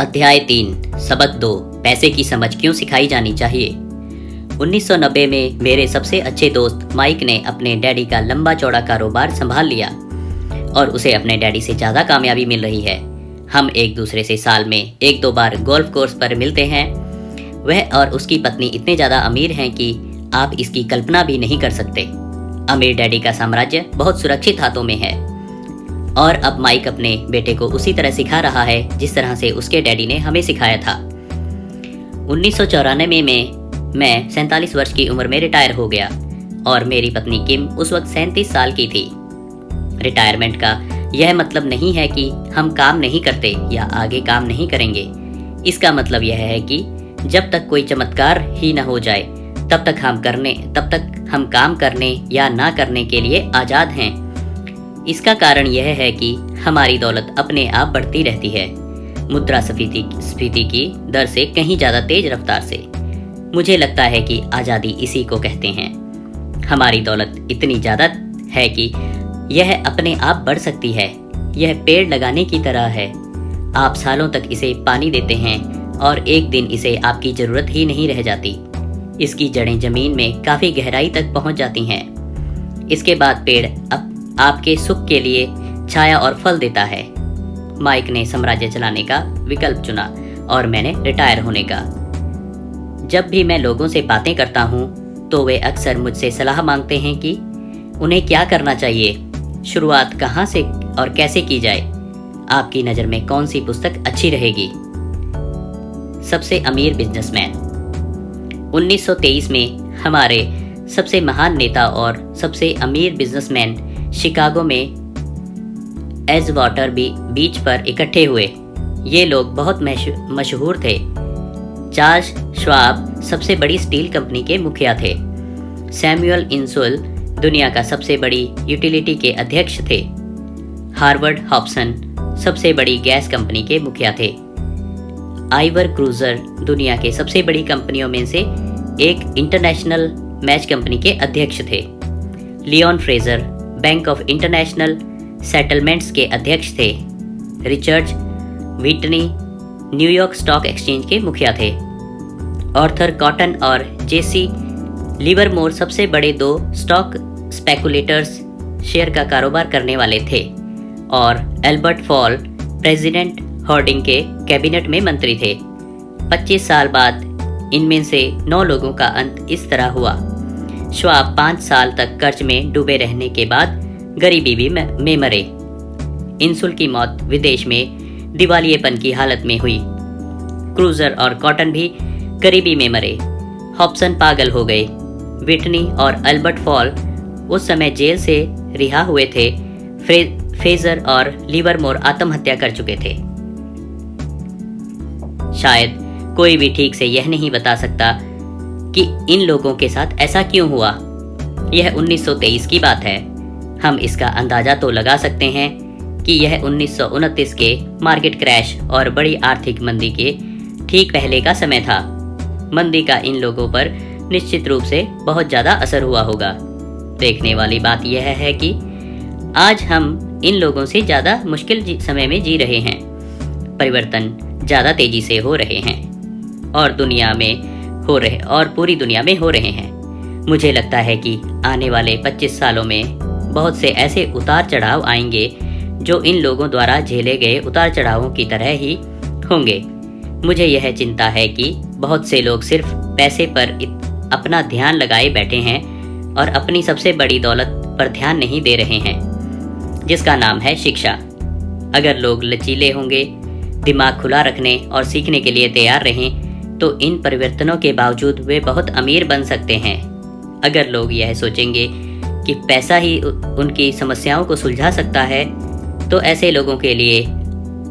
अध्याय 3 सबक 2 पैसे की समझ क्यों सिखाई जानी चाहिए। 1990 में मेरे सबसे अच्छे दोस्त माइक ने अपने डैडी का लंबा चौड़ा कारोबार संभाल लिया और उसे अपने डैडी से ज़्यादा कामयाबी मिल रही है। हम एक दूसरे से साल में 1-2 बार गोल्फ कोर्स पर मिलते हैं। वह और उसकी पत्नी इतने ज़्यादा अमीर हैं कि आप इसकी कल्पना भी नहीं कर सकते। अमीर डैडी का साम्राज्य बहुत सुरक्षित हाथों में है और अब माइक अपने बेटे को उसी तरह सिखा रहा है जिस तरह से उसके डैडी ने हमें सिखाया था। 1994 में मैं 47 वर्ष की उम्र में रिटायर हो गया और मेरी पत्नी किम उस वक्त 37 साल की थी। रिटायरमेंट का यह मतलब नहीं है कि हम काम नहीं करते या आगे काम नहीं करेंगे। इसका मतलब यह है कि जब तक कोई चमत्कार ही न हो जाए तब तक हम काम करने या ना करने के लिए आज़ाद हैं। इसका कारण यह है कि हमारी दौलत अपने आप बढ़ती रहती है, मुद्रास्फीति की दर से कहीं ज़्यादा तेज रफ्तार से। मुझे लगता है कि आज़ादी इसी को कहते हैं। हमारी दौलत इतनी ज़्यादा है कि यह अपने आप बढ़ सकती है। यह पेड़ लगाने की तरह है। आप सालों तक इसे पानी देते हैं और एक दिन इसे आपकी ज़रूरत ही नहीं रह जाती। इसकी जड़ें ज़मीन में काफ़ी गहराई तक पहुंच जाती हैं। इसके बाद पेड़ आपके सुख के लिए छाया और फल देता है। माइक ने साम्राज्य चलाने का विकल्प चुना और मैंने रिटायर होने का। जब भी मैं लोगों से बातें करता हूँ तो वे अक्सर मुझसे सलाह मांगते हैं कि उन्हें क्या करना चाहिए, शुरुआत कहाँ से और कैसे की जाए। आपकी नज़र में कौन सी पुस्तक अच्छी रहेगी। सबसे अमीर बिजनेसमैन। 1923 में हमारे सबसे महान नेता और सबसे अमीर बिजनेसमैन शिकागो में एजवाटर बीच पर इकट्ठे हुए। ये लोग बहुत मशहूर थे। चार्ल्स श्वाब सबसे बड़ी स्टील कंपनी के मुखिया थे। सैमुअल इंसुल दुनिया का सबसे बड़ी यूटिलिटी के अध्यक्ष थे। हार्वर्ड हॉब्सन सबसे बड़ी गैस कंपनी के मुखिया थे। आइवर क्रूजर दुनिया के सबसे बड़ी कंपनियों में से एक इंटरनेशनल मैच कंपनी के अध्यक्ष थे। Leon Fraser Bank of International Settlements के अध्यक्ष थे। Richard Whitney New York Stock Exchange के मुखिया थे। आर्थर कॉटन और जेसी लिवरमोर सबसे बड़े 2 स्टॉक स्पेकुलेटर्स शेयर का कारोबार करने वाले थे और एल्बर्ट फॉल प्रेसिडेंट हार्डिंग के कैबिनेट में मंत्री थे। 25 साल बाद इनमें से 9 लोगों का अंत इस तरह हुआ। श्वाब 5 साल तक कर्ज में डूबे रहने के बाद गरीबी में मरे। इंसुल की मौत विदेश में दिवालियेपन की हालत में हुई। क्रूजर और कॉटन भी गरीबी में मरे। हॉब्सन पागल हो गए। व्हिटनी और अल्बर्ट फॉल उस समय जेल से रिहा हुए थे। फ्रेजर और लिवरमोर आत्महत्या कर चुके थे। शायद कोई भी ठीक से यह नहीं बता सकता कि इन लोगों के साथ ऐसा क्यों हुआ। यह 1923 की बात है। हम इसका अंदाजा तो लगा सकते हैं कि यह 1929 के मार्केट क्रैश और बड़ी आर्थिक मंदी के ठीक पहले का समय था। मंदी का इन लोगों पर निश्चित रूप से बहुत ज़्यादा असर हुआ होगा। देखने वाली बात यह है कि आज हम इन लोगों से ज़्यादा मुश्किल समय में जी रहे हैं। परिवर्तन ज़्यादा तेज़ी से हो रहे हैं और पूरी दुनिया में हो रहे हैं। मुझे लगता है कि आने वाले 25 सालों में बहुत से ऐसे उतार चढ़ाव आएंगे जो इन लोगों द्वारा झेले गए उतार चढ़ावों की तरह ही होंगे। मुझे यह चिंता है कि बहुत से लोग सिर्फ पैसे पर अपना ध्यान लगाए बैठे हैं और अपनी सबसे बड़ी दौलत पर ध्यान नहीं दे रहे हैं, जिसका नाम है शिक्षा। अगर लोग लचीले होंगे, दिमाग खुला रखने और सीखने के लिए तैयार रहें तो इन परिवर्तनों के बावजूद वे बहुत अमीर बन सकते हैं। अगर लोग यह सोचेंगे कि पैसा ही उनकी समस्याओं को सुलझा सकता है तो ऐसे लोगों के लिए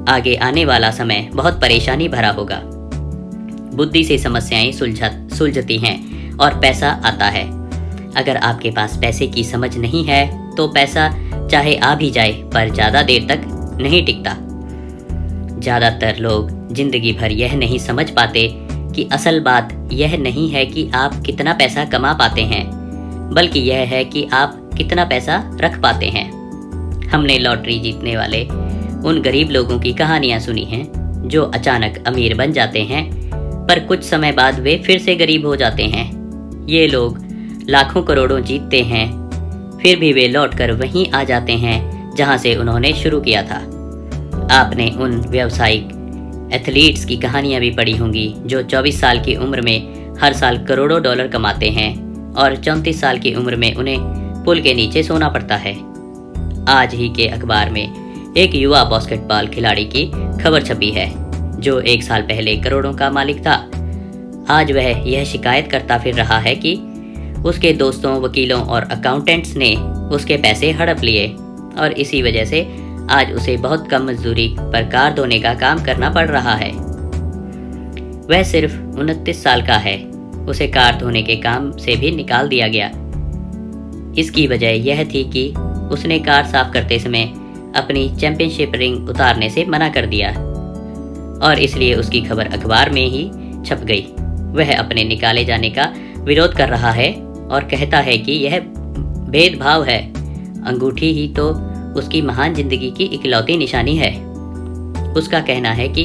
आगे आने वाला समय बहुत परेशानी भरा होगा। बुद्धि से समस्याएं सुलझती हैं और पैसा आता है। अगर आपके पास पैसे की समझ नहीं है तो पैसा चाहे आ भी जाए पर ज़्यादा देर तक नहीं टिकता। ज़्यादातर लोग जिंदगी भर यह नहीं समझ पाते कि असल बात यह नहीं है कि आप कितना पैसा कमा पाते हैं, बल्कि यह है कि आप कितना पैसा रख पाते हैं। हमने लॉटरी जीतने वाले उन गरीब लोगों की कहानियाँ सुनी हैं जो अचानक अमीर बन जाते हैं, पर कुछ समय बाद वे फिर से गरीब हो जाते हैं। ये लोग लाखों करोड़ों जीतते हैं, फिर भी वे लौटकर वहीं आ जाते हैं जहां से उन्होंने शुरू किया था। आपने उन व्यावसायिक एथलीट्स की कहानियां भी पढ़ी होंगी जो 24 साल की उम्र में हर साल करोड़ों डॉलर कमाते हैं और 34 साल की उम्र में उन्हें पुल के नीचे सोना पड़ता है। आज ही के अखबार में एक युवा बास्केटबॉल खिलाड़ी की खबर छपी है जो 1 साल पहले करोड़ों का मालिक था। आज वह यह शिकायत करता फिर रहा है कि उसके दोस्तों, वकीलों और अकाउंटेंट्स ने उसके पैसे हड़प लिए और इसी वजह से आज उसे बहुत कम मजदूरी पर कार धोने का काम करना पड़ रहा है। वह सिर्फ 29 साल का है। उसे कार धोने के काम से भी निकाल दिया गया। इसकी वजह यह थी कि उसने कार साफ करते समय अपनी चैंपियनशिप रिंग उतारने से मना कर दिया और इसलिए उसकी खबर अखबार में ही छप गई। वह अपने निकाले जाने का विरोध कर रहा है और कहता है कि यह भेदभाव है। अंगूठी ही तो उसकी महान जिंदगी की इकलौती निशानी है। उसका कहना है कि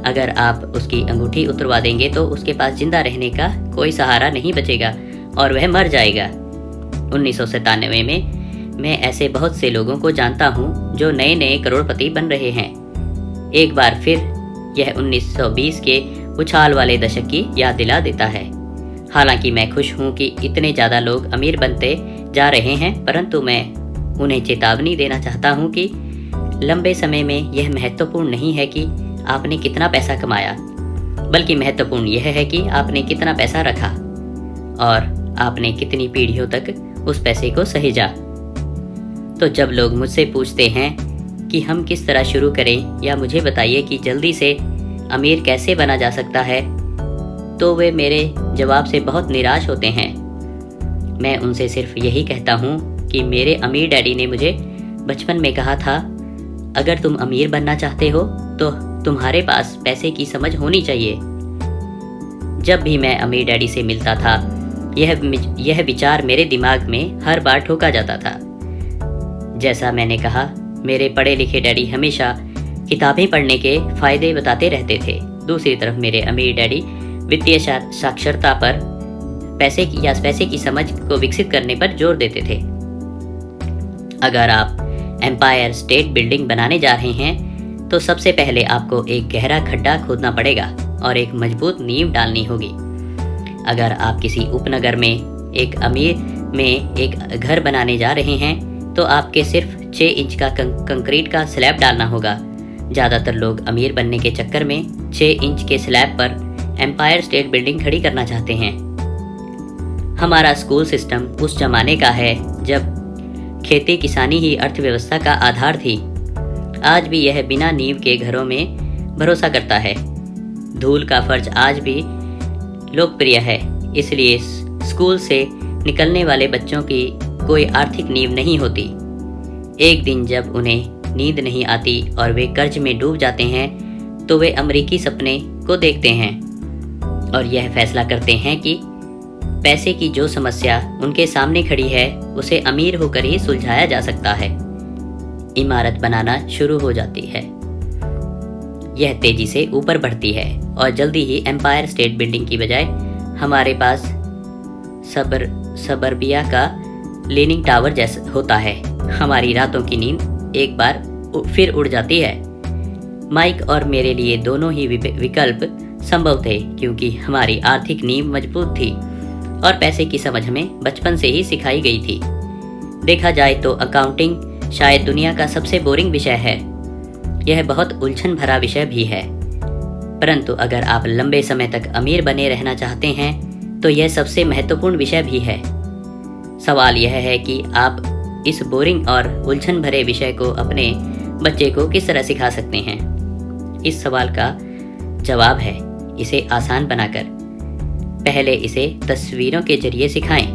अगर आप उसकी अंगूठी उतरवा देंगे तो उसके पास जिंदा रहने का कोई सहारा नहीं बचेगा और वह मर जाएगा। 1997 में मैं ऐसे बहुत से लोगों को जानता हूँ जो नए नए करोड़पति बन रहे हैं। एक बार फिर यह 1920 के उछाल वाले दशक की याद दिला देता है। हालांकि मैं खुश हूँ कि इतने ज़्यादा लोग अमीर बनते जा रहे हैं, परंतु मैं उन्हें चेतावनी देना चाहता हूँ कि लंबे समय में यह महत्वपूर्ण नहीं है कि आपने कितना पैसा कमाया, बल्कि महत्वपूर्ण यह है कि आपने कितना पैसा रखा और आपने कितनी पीढ़ियों तक उस पैसे को सहेजा। तो जब लोग मुझसे पूछते हैं कि हम किस तरह शुरू करें या मुझे बताइए कि जल्दी से अमीर कैसे बना जा सकता है, तो वे मेरे जवाब से बहुत निराश होते हैं। मैं उनसे सिर्फ यही कहता हूँ कि मेरे अमीर डैडी ने मुझे बचपन में कहा था, अगर तुम अमीर बनना चाहते हो तो तुम्हारे पास पैसे की समझ होनी चाहिए। जब भी मैं अमीर डैडी से मिलता था, यह विचार मेरे दिमाग में हर बार ठोका जाता था। जैसा मैंने कहा, मेरे पढ़े लिखे डैडी हमेशा किताबें पढ़ने के फायदे बताते रहते थे। दूसरी तरफ मेरे अमीर डैडी वित्तीय साक्षरता पर पैसे की समझ को विकसित करने पर जोर देते थे। अगर आप एम्पायर स्टेट बिल्डिंग बनाने जा रहे हैं तो सबसे पहले आपको एक गहरा खड्डा खोदना पड़ेगा और एक मजबूत नींव डालनी होगी। अगर आप किसी उपनगर में एक अमीर में एक घर बनाने जा रहे हैं तो आपके सिर्फ 6 इंच का कंक्रीट का स्लैब डालना होगा। ज़्यादातर लोग अमीर बनने के चक्कर में 6 इंच के स्लैब पर एम्पायर स्टेट बिल्डिंग खड़ी करना चाहते हैं। हमारा स्कूल सिस्टम उस जमाने का है जब खेती किसानी ही अर्थव्यवस्था का आधार थी। आज भी यह बिना नींव के घरों में भरोसा करता है। धूल का फर्ज आज भी लोकप्रिय है, इसलिए स्कूल से निकलने वाले बच्चों की कोई आर्थिक नींव नहीं होती। एक दिन जब उन्हें नींद नहीं आती और वे कर्ज में डूब जाते हैं तो वे अमेरिकी सपने को देखते हैं और यह फैसला करते हैं कि पैसे की जो समस्या उनके सामने खड़ी है उसे अमीर होकर ही सुलझाया जा सकता है। इमारत बनाना शुरू हो जाती है। यह तेजी से ऊपर बढ़ती है और जल्दी ही एम्पायर स्टेट बिल्डिंग की बजाय हमारे पास सबर्बिया का लीनिंग टावर जैसा होता है। हमारी रातों की नींद एक बार फिर उड़ जाती है। माइक और मेरे लिए दोनों ही विकल्प संभव थे क्योंकि हमारी आर्थिक नींव मजबूत थी और पैसे की समझ हमें बचपन से ही सिखाई गई थी। देखा जाए तो अकाउंटिंग शायद दुनिया का सबसे बोरिंग विषय है। यह बहुत उलझन भरा विषय भी है, परंतु अगर आप लंबे समय तक अमीर बने रहना चाहते हैं तो यह सबसे महत्वपूर्ण विषय भी है। सवाल यह है कि आप इस बोरिंग और उलझन भरे विषय को अपने बच्चे को किस तरह सिखा सकते हैं। इस सवाल का जवाब है इसे आसान बनाकर। पहले इसे तस्वीरों के जरिए सिखाएं।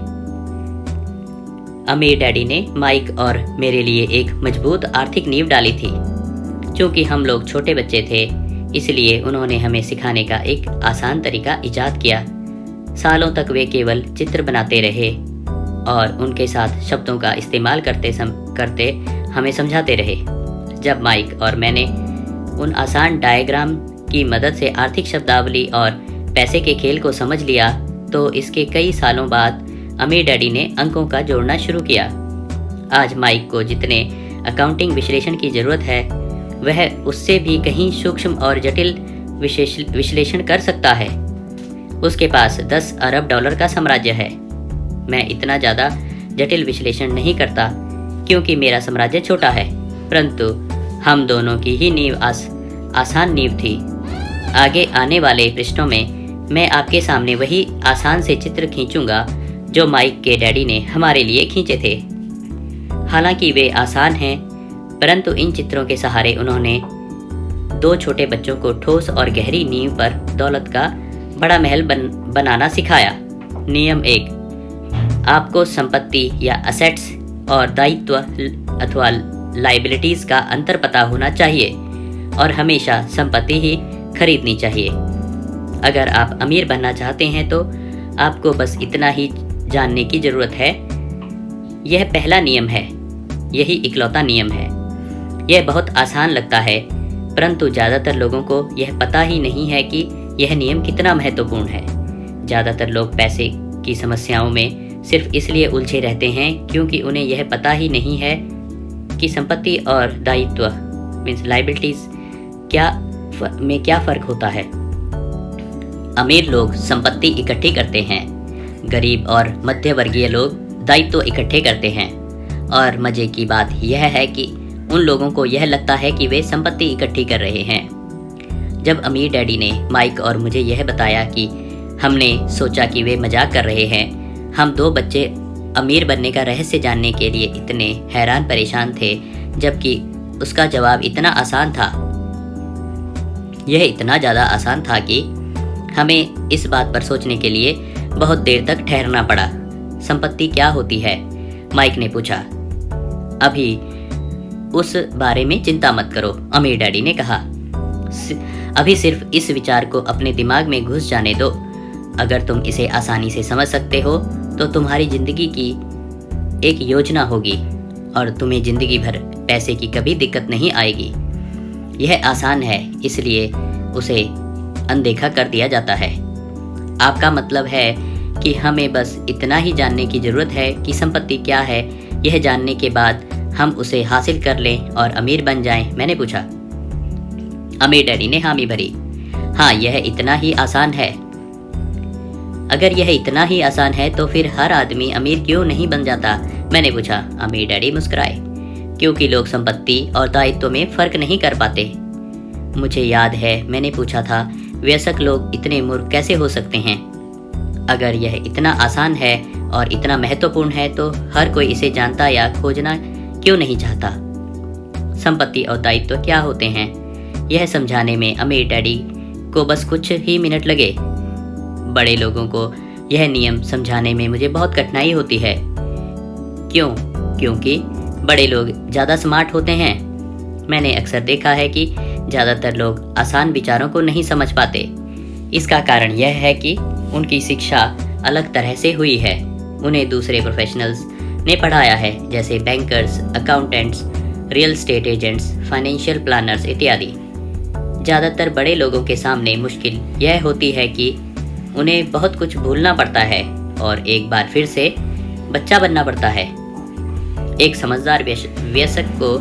अमीर डैडी ने माइक और मेरे लिए एक मजबूत आर्थिक नींव डाली थी। क्योंकि हम लोग छोटे बच्चे थे, इसलिए उन्होंने हमें सिखाने का एक आसान तरीका इजाद किया। सालों तक वे केवल चित्र बनाते रहे और उनके साथ शब्दों का इस्तेमाल करते हमें समझाते रहे। जब माइक और मैंने उन आसान डायग्राम की मदद से आर्थिक शब्दावली और पैसे के खेल को समझ लिया तो इसके कई सालों बाद अमीर डैडी ने अंकों का जोड़ना शुरू किया। आज माइक को जितने अकाउंटिंग विश्लेषण की ज़रूरत है वह उससे भी कहीं सूक्ष्म और जटिल विश्लेषण कर सकता है। उसके पास 10 अरब डॉलर का साम्राज्य है। मैं इतना ज़्यादा जटिल विश्लेषण नहीं करता क्योंकि मेरा साम्राज्य छोटा है, परंतु हम दोनों की ही नींव आसान नींव थी। आगे आने वाले पृष्ठों में मैं आपके सामने वही आसान से चित्र खींचूंगा जो माइक के डैडी ने हमारे लिए खींचे थे। हालांकि वे आसान हैं, परंतु इन चित्रों के सहारे उन्होंने 2 छोटे बच्चों को ठोस और गहरी नींव पर दौलत का बड़ा महल बनाना सिखाया। नियम 1, आपको संपत्ति या असेट्स और दायित्व अथवा लाइबिलिटीज़ का अंतर पता होना चाहिए और हमेशा संपत्ति ही खरीदनी चाहिए। अगर आप अमीर बनना चाहते हैं तो आपको बस इतना ही जानने की ज़रूरत है। यह पहला नियम है, यही इकलौता नियम है। यह बहुत आसान लगता है, परंतु ज़्यादातर लोगों को यह पता ही नहीं है कि यह नियम कितना महत्वपूर्ण है। ज़्यादातर लोग पैसे की समस्याओं में सिर्फ इसलिए उलझे रहते हैं क्योंकि उन्हें यह पता ही नहीं है कि संपत्ति और दायित्व मीन्स लाइबिलिटीज़ में क्या फ़र्क होता है। अमीर लोग संपत्ति इकट्ठी करते हैं, गरीब और मध्य वर्गीय लोग दायित्व इकट्ठे करते हैं। और मज़े की बात यह है कि उन लोगों को यह लगता है कि वे संपत्ति इकट्ठी कर रहे हैं। जब अमीर डैडी ने माइक और मुझे यह बताया कि हमने सोचा कि वे मजाक कर रहे हैं, हम 2 बच्चे अमीर बनने का रहस्य जानने के लिए इतने हैरान परेशान थे, जबकि उसका जवाब इतना आसान था। यह इतना ज़्यादा आसान था कि हमें इस बात पर सोचने के लिए बहुत देर तक ठहरना पड़ा। संपत्ति क्या होती है? माइक ने पूछा। अभी उस बारे में चिंता मत करो, अमीर डैडी ने कहा। अभी सिर्फ इस विचार को अपने दिमाग में घुस जाने दो। अगर तुम इसे आसानी से समझ सकते हो तो तुम्हारी जिंदगी की एक योजना होगी और तुम्हें जिंदगी भर पैसे की कभी दिक्कत नहीं आएगी। यह आसान है, इसलिए उसे अनदेखा कर दिया जाता है। आपका मतलब है कि हमें बस इतना ही जानने की ज़रूरत है कि संपत्ति क्या है। यह जानने के बाद हम उसे हासिल कर लें और अमीर बन जाएं? मैंने पूछा। अमीर डैडी ने हामी भरी। हाँ, यह इतना ही आसान है। अगर यह इतना ही आसान है तो फिर हर आदमी अमीर क्यों नहीं बन जाता? मैंने पूछा। अमीर डैडी मुस्कुराए। क्योंकि लोग संपत्ति और दायित्व में फ़र्क नहीं कर पाते। मुझे याद है मैंने पूछा था, वयस्क लोग इतने मूर्ख कैसे हो सकते हैं? अगर यह इतना आसान है और इतना महत्वपूर्ण है तो हर कोई इसे जानता या खोजना क्यों नहीं चाहता? संपत्ति और दायित्व क्या होते हैं, यह समझाने में अमीर डैडी को बस कुछ ही मिनट लगे। बड़े लोगों को यह नियम समझाने में मुझे बहुत कठिनाई होती है। क्यों? क्योंकि बड़े लोग ज़्यादा स्मार्ट होते हैं। मैंने अक्सर देखा है कि ज़्यादातर लोग आसान विचारों को नहीं समझ पाते। इसका कारण यह है कि उनकी शिक्षा अलग तरह से हुई है। उन्हें दूसरे प्रोफेशनल्स ने पढ़ाया है, जैसे bankers, accountants, real estate agents, financial planners इत्यादि। ज़्यादातर बड़े लोगों के सामने मुश्किल यह होती है कि उन्हें बहुत कुछ भूलना पड़ता है और एक बार फिर से बच्चा बनना पड़ता है। एक समझदार वयस्क को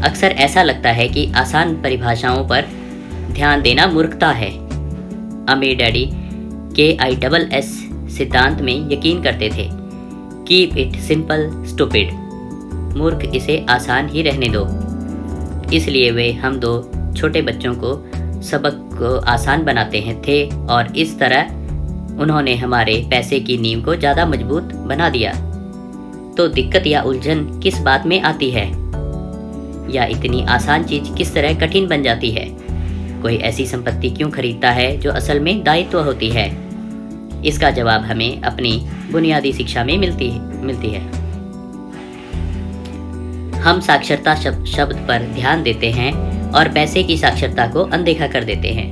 अक्सर ऐसा लगता है कि आसान परिभाषाओं पर ध्यान देना मूर्खता है। अमीर डैडी KISS सिद्धांत में यकीन करते थे। Keep it simple stupid. मूर्ख, इसे आसान ही रहने दो। इसलिए वे हम 2 छोटे बच्चों को सबक को आसान बनाते थे और इस तरह उन्होंने हमारे पैसे की नींव को ज़्यादा मजबूत बना दिया। तो दिक्कत या उलझन किस बात में आती है? या इतनी आसान चीज़ किस तरह कठिन बन जाती है? कोई ऐसी संपत्ति क्यों खरीदता है जो असल में दायित्व होती है? इसका जवाब हमें अपनी बुनियादी शिक्षा में मिलती है। हम साक्षरता शब्द पर ध्यान देते हैं और पैसे की साक्षरता को अनदेखा कर देते हैं।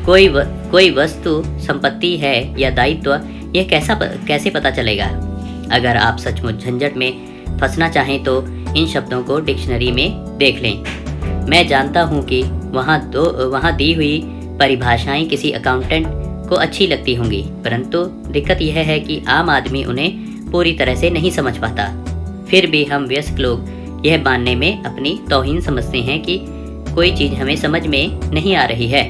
कोई वस्तु संपत्ति है या दायित्व, यह कैसे पता चलेगा? अगर आप सचमुच झंझट में फंसना चाहें तो इन शब्दों को डिक्शनरी में देख लें। मैं जानता हूँ कि वहाँ दी हुई परिभाषाएं किसी अकाउंटेंट को अच्छी लगती होंगी, परंतु दिक्कत यह है कि आम आदमी उन्हें पूरी तरह से नहीं समझ पाता। फिर भी हम वयस्क लोग यह मानने में अपनी तौहीन समझते हैं कि कोई चीज़ हमें समझ में नहीं आ रही है।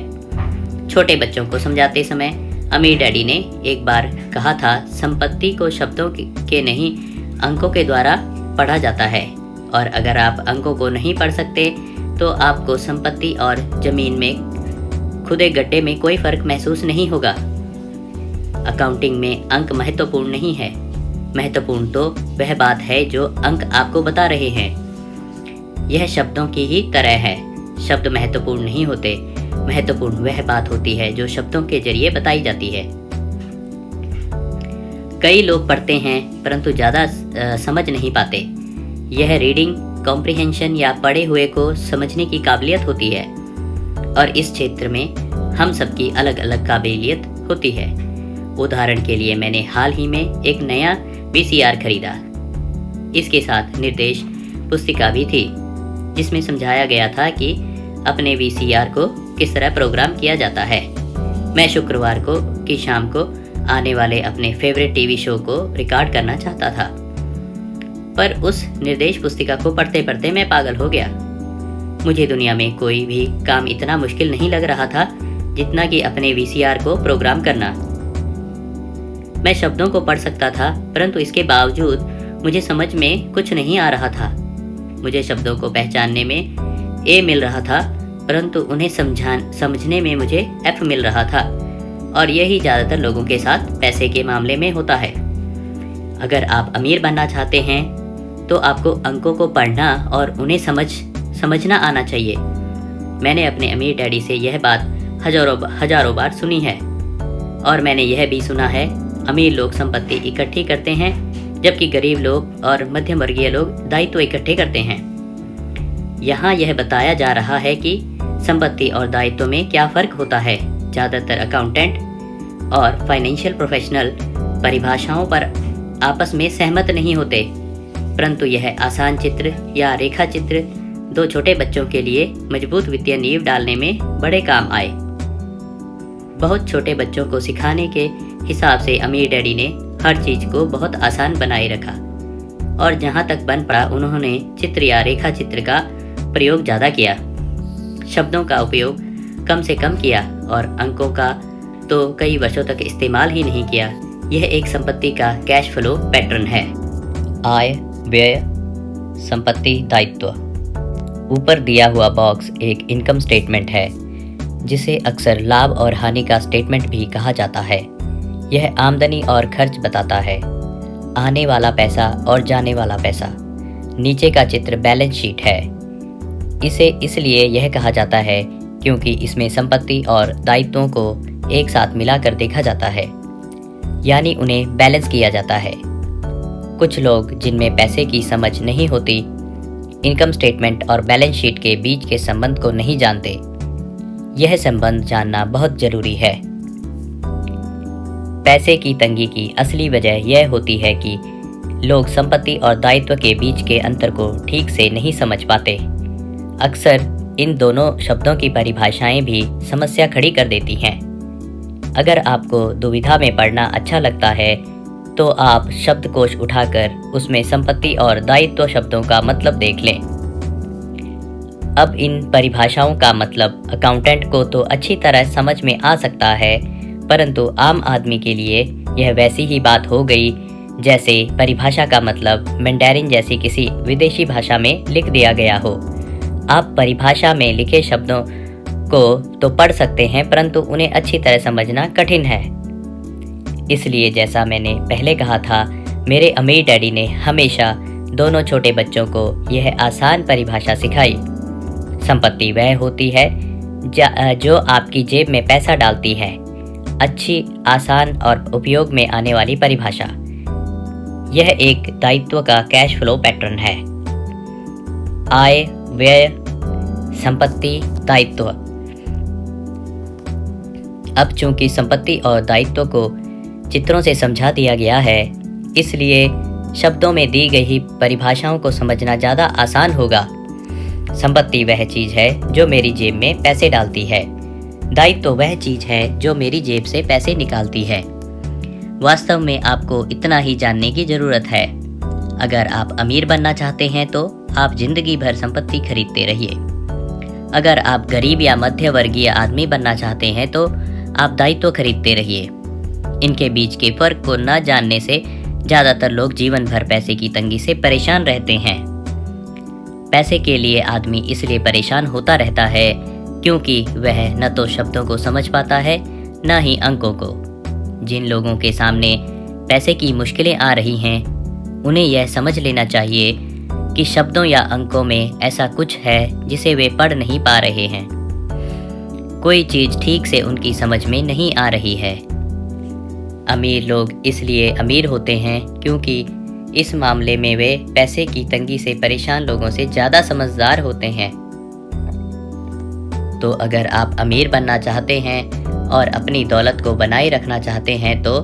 छोटे बच्चों को समझाते समय अमीर डैडी ने एक बार कहा था, संपत्ति को शब्दों के नहीं अंकों के द्वारा पढ़ा जाता है, और अगर आप अंकों को नहीं पढ़ सकते तो आपको संपत्ति और जमीन में खुदे गड्ढे में कोई फर्क महसूस नहीं होगा। अकाउंटिंग में अंक महत्वपूर्ण नहीं है, महत्वपूर्ण तो वह बात है जो अंक आपको बता रहे हैं। यह शब्दों की ही तरह है, शब्द महत्वपूर्ण नहीं होते, महत्वपूर्ण वह बात होती है जो शब्दों के जरिए बताई जाती है। कई लोग पढ़ते हैं परंतु ज़्यादा समझ नहीं पाते। यह रीडिंग कॉम्प्रिहेंशन या पढ़े हुए को समझने की काबिलियत होती है, और इस क्षेत्र में हम सबकी अलग अलग काबिलियत होती है। उदाहरण के लिए मैंने हाल ही में एक नया VCR खरीदा। इसके साथ निर्देश पुस्तिका भी थी जिसमें समझाया गया था कि अपने VCR को किस तरह प्रोग्राम किया जाता है। मैं शुक्रवार की शाम को आने वाले अपने फेवरेट टीवी शो को रिकॉर्ड करना चाहता था, पर उस निर्देश पुस्तिका को पढ़ते पढ़ते मैं पागल हो गया। मुझे दुनिया में कोई भी काम इतना मुश्किल नहीं लग रहा था जितना कि अपने VCR को प्रोग्राम करना। मैं शब्दों को पढ़ सकता था, परंतु इसके बावजूद मुझे समझ में कुछ नहीं आ रहा था। मुझे शब्दों को पहचानने में A मिल रहा था, परंतु उन्हें समझने में मुझे F मिल रहा था, और यही ज़्यादातर लोगों के साथ पैसे के मामले में होता है। अगर आप अमीर बनना चाहते हैं तो आपको अंकों को पढ़ना और उन्हें समझना आना चाहिए। मैंने अपने अमीर डैडी से यह बात हजारों बार सुनी है, और मैंने यह भी सुना है अमीर लोग संपत्ति इकट्ठी करते हैं जबकि गरीब लोग और मध्यम वर्गीय लोग दायित्व इकट्ठे करते हैं। यहाँ यह बताया जा रहा है कि संपत्ति और दायित्व में क्या फ़र्क होता है। ज़्यादातर अकाउंटेंट और फाइनेंशियल प्रोफेशनल परिभाषाओं पर आपस में सहमत नहीं होते, परंतु यह आसान चित्र या रेखा चित्र दो छोटे बच्चों के लिए मजबूत वित्तीय नींव डालने में बड़े काम आए। बहुत छोटे बच्चों को सिखाने के हिसाब से अमीर डैडी ने हर चीज़ को बहुत आसान बनाए रखा, और जहाँ तक बन पड़ा उन्होंने चित्र या रेखा चित्र का प्रयोग ज़्यादा किया, शब्दों का उपयोग कम से कम किया, और अंकों का तो कई वर्षों तक इस्तेमाल ही नहीं किया। यह एक संपत्ति का कैश फ्लो पैटर्न है। आय, व्यय, संपत्ति, दायित्व। ऊपर दिया हुआ बॉक्स एक इनकम स्टेटमेंट है, जिसे अक्सर लाभ और हानि का स्टेटमेंट भी कहा जाता है। यह आमदनी और खर्च बताता है, आने वाला पैसा और जाने वाला पैसा। नीचे का चित्र बैलेंस शीट है। इसे इसलिए यह कहा जाता है क्योंकि इसमें संपत्ति और दायित्वों को एक साथ मिलाकर देखा जाता है, यानी उन्हें बैलेंस किया जाता है। कुछ लोग जिनमें पैसे की समझ नहीं होती, इनकम स्टेटमेंट और बैलेंस शीट के बीच के संबंध को नहीं जानते। यह संबंध जानना बहुत जरूरी है। पैसे की तंगी की असली वजह यह होती है कि लोग संपत्ति और दायित्व के बीच के अंतर को ठीक से नहीं समझ पाते। अक्सर इन दोनों शब्दों की परिभाषाएं भी समस्या खड़ी कर देती हैं। अगर आपको दुविधा में पढ़ना अच्छा लगता है तो आप शब्दकोश उठाकर उसमें संपत्ति और दायित्व शब्दों का मतलब देख लें। अब इन परिभाषाओं का मतलब अकाउंटेंट को तो अच्छी तरह समझ में आ सकता है, परंतु आम आदमी के लिए यह वैसी ही बात हो गई जैसे परिभाषा का मतलब मैंडेरिन जैसी किसी विदेशी भाषा में लिख दिया गया हो। आप परिभाषा में लिखे शब्दों को तो पढ़ सकते हैं, परंतु उन्हें अच्छी तरह समझना कठिन है। इसलिए जैसा मैंने पहले कहा था, मेरे अमीर डैडी ने हमेशा दोनों छोटे बच्चों को यह आसान परिभाषा सिखाई। संपत्ति वह होती है जो आपकी जेब में पैसा डालती है। अच्छी, आसान और उपयोग में आने वाली परिभाषा। यह एक दायित्व का कैश फ्लो पैटर्न है। आय, व्यय, संपत्ति, दायित्व। अब चूंकि संपत्ति और दायित्व को चित्रों से समझा दिया गया है, इसलिए शब्दों में दी गई परिभाषाओं को समझना ज़्यादा आसान होगा। संपत्ति वह चीज है जो मेरी जेब में पैसे डालती है। दायित्व तो वह चीज है जो मेरी जेब से पैसे निकालती है। वास्तव में आपको इतना ही जानने की जरूरत है। अगर आप अमीर बनना चाहते हैं तो आप जिंदगी भर संपत्ति खरीदते रहिए। अगर आप गरीब या मध्य वर्गीय आदमी बनना चाहते हैं तो आप दायित्व खरीदते रहिए। इनके बीच के फर्क को न जानने से ज़्यादातर लोग जीवन भर पैसे की तंगी से परेशान रहते हैं। पैसे के लिए आदमी इसलिए परेशान होता रहता है क्योंकि वह न तो शब्दों को समझ पाता है न ही अंकों को। जिन लोगों के सामने पैसे की मुश्किलें आ रही हैं, उन्हें यह समझ लेना चाहिए कि शब्दों या अंकों में ऐसा कुछ है जिसे वे पढ़ नहीं पा रहे हैं। कोई चीज़ ठीक से उनकी समझ में नहीं आ रही है। अमीर लोग इसलिए अमीर होते हैं क्योंकि इस मामले में वे पैसे की तंगी से परेशान लोगों से ज़्यादा समझदार होते हैं। तो अगर आप अमीर बनना चाहते हैं और अपनी दौलत को बनाए रखना चाहते हैं तो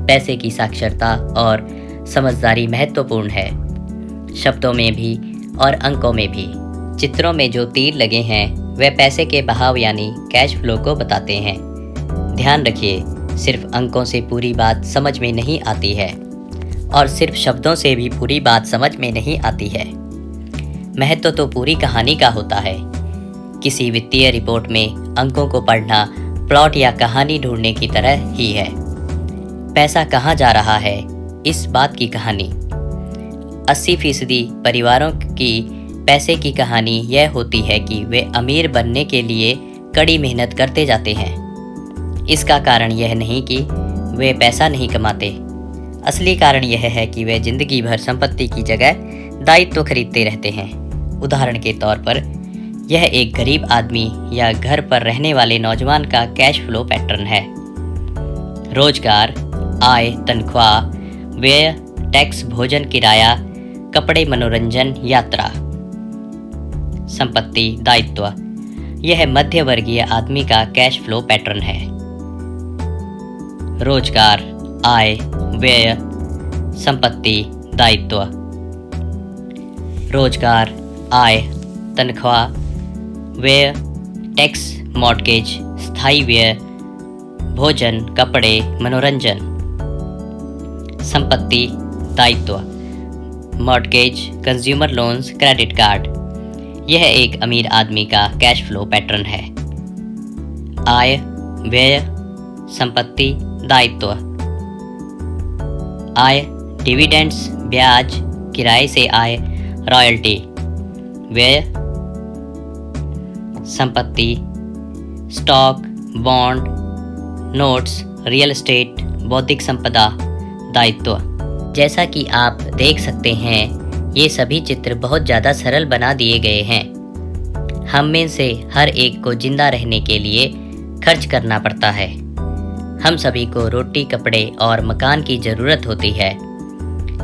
पैसे की साक्षरता और समझदारी महत्वपूर्ण है, शब्दों में भी और अंकों में भी। चित्रों में जो तीर लगे हैं वे पैसे के बहाव यानी कैश फ्लो को बताते हैं। ध्यान रखिए, सिर्फ अंकों से पूरी बात समझ में नहीं आती है और सिर्फ शब्दों से भी पूरी बात समझ में नहीं आती है। महत्व तो पूरी कहानी का होता है। किसी वित्तीय रिपोर्ट में अंकों को पढ़ना प्लॉट या कहानी ढूंढने की तरह ही है। पैसा कहाँ जा रहा है, इस बात की कहानी। 80% परिवारों की पैसे की कहानी यह होती है कि वे अमीर बनने के लिए कड़ी मेहनत करते जाते हैं। इसका कारण यह नहीं कि वे पैसा नहीं कमाते। असली कारण यह है कि वे जिंदगी भर संपत्ति की जगह दायित्व खरीदते रहते हैं। उदाहरण के तौर पर यह एक गरीब आदमी या घर पर रहने वाले नौजवान का कैश फ्लो पैटर्न है। रोजगार, आय, तनख्वाह, व्यय, टैक्स, भोजन, किराया, कपड़े, मनोरंजन, यात्रा। संपत्ति, दायित्व, यह मध्य वर्गीय आदमी का कैश फ्लो पैटर्न है। रोजगार, आय, व्यय, संपत्ति, दायित्व। रोजगार, आय, तनख्वाह, व्यय, टैक्स, मॉर्गेज, स्थायी व्यय, भोजन, कपड़े, मनोरंजन। संपत्ति, दायित्व, mortgage, consumer loans, credit card. यह एक अमीर आदमी का कैश फ्लो पैटर्न है। आय, व्यय, संपत्ति, दायित्व। आय, डिविडेंड्स, ब्याज, किराए से आय, रॉयल्टी। व्यय, संपत्ति, stock, bond, notes, real estate, बौद्धिक संपदा, दायित्व। जैसा कि आप देख सकते हैं, ये सभी चित्र बहुत ज़्यादा सरल बना दिए गए हैं। हम में से हर एक को जिंदा रहने के लिए खर्च करना पड़ता है। हम सभी को रोटी, कपड़े और मकान की ज़रूरत होती है।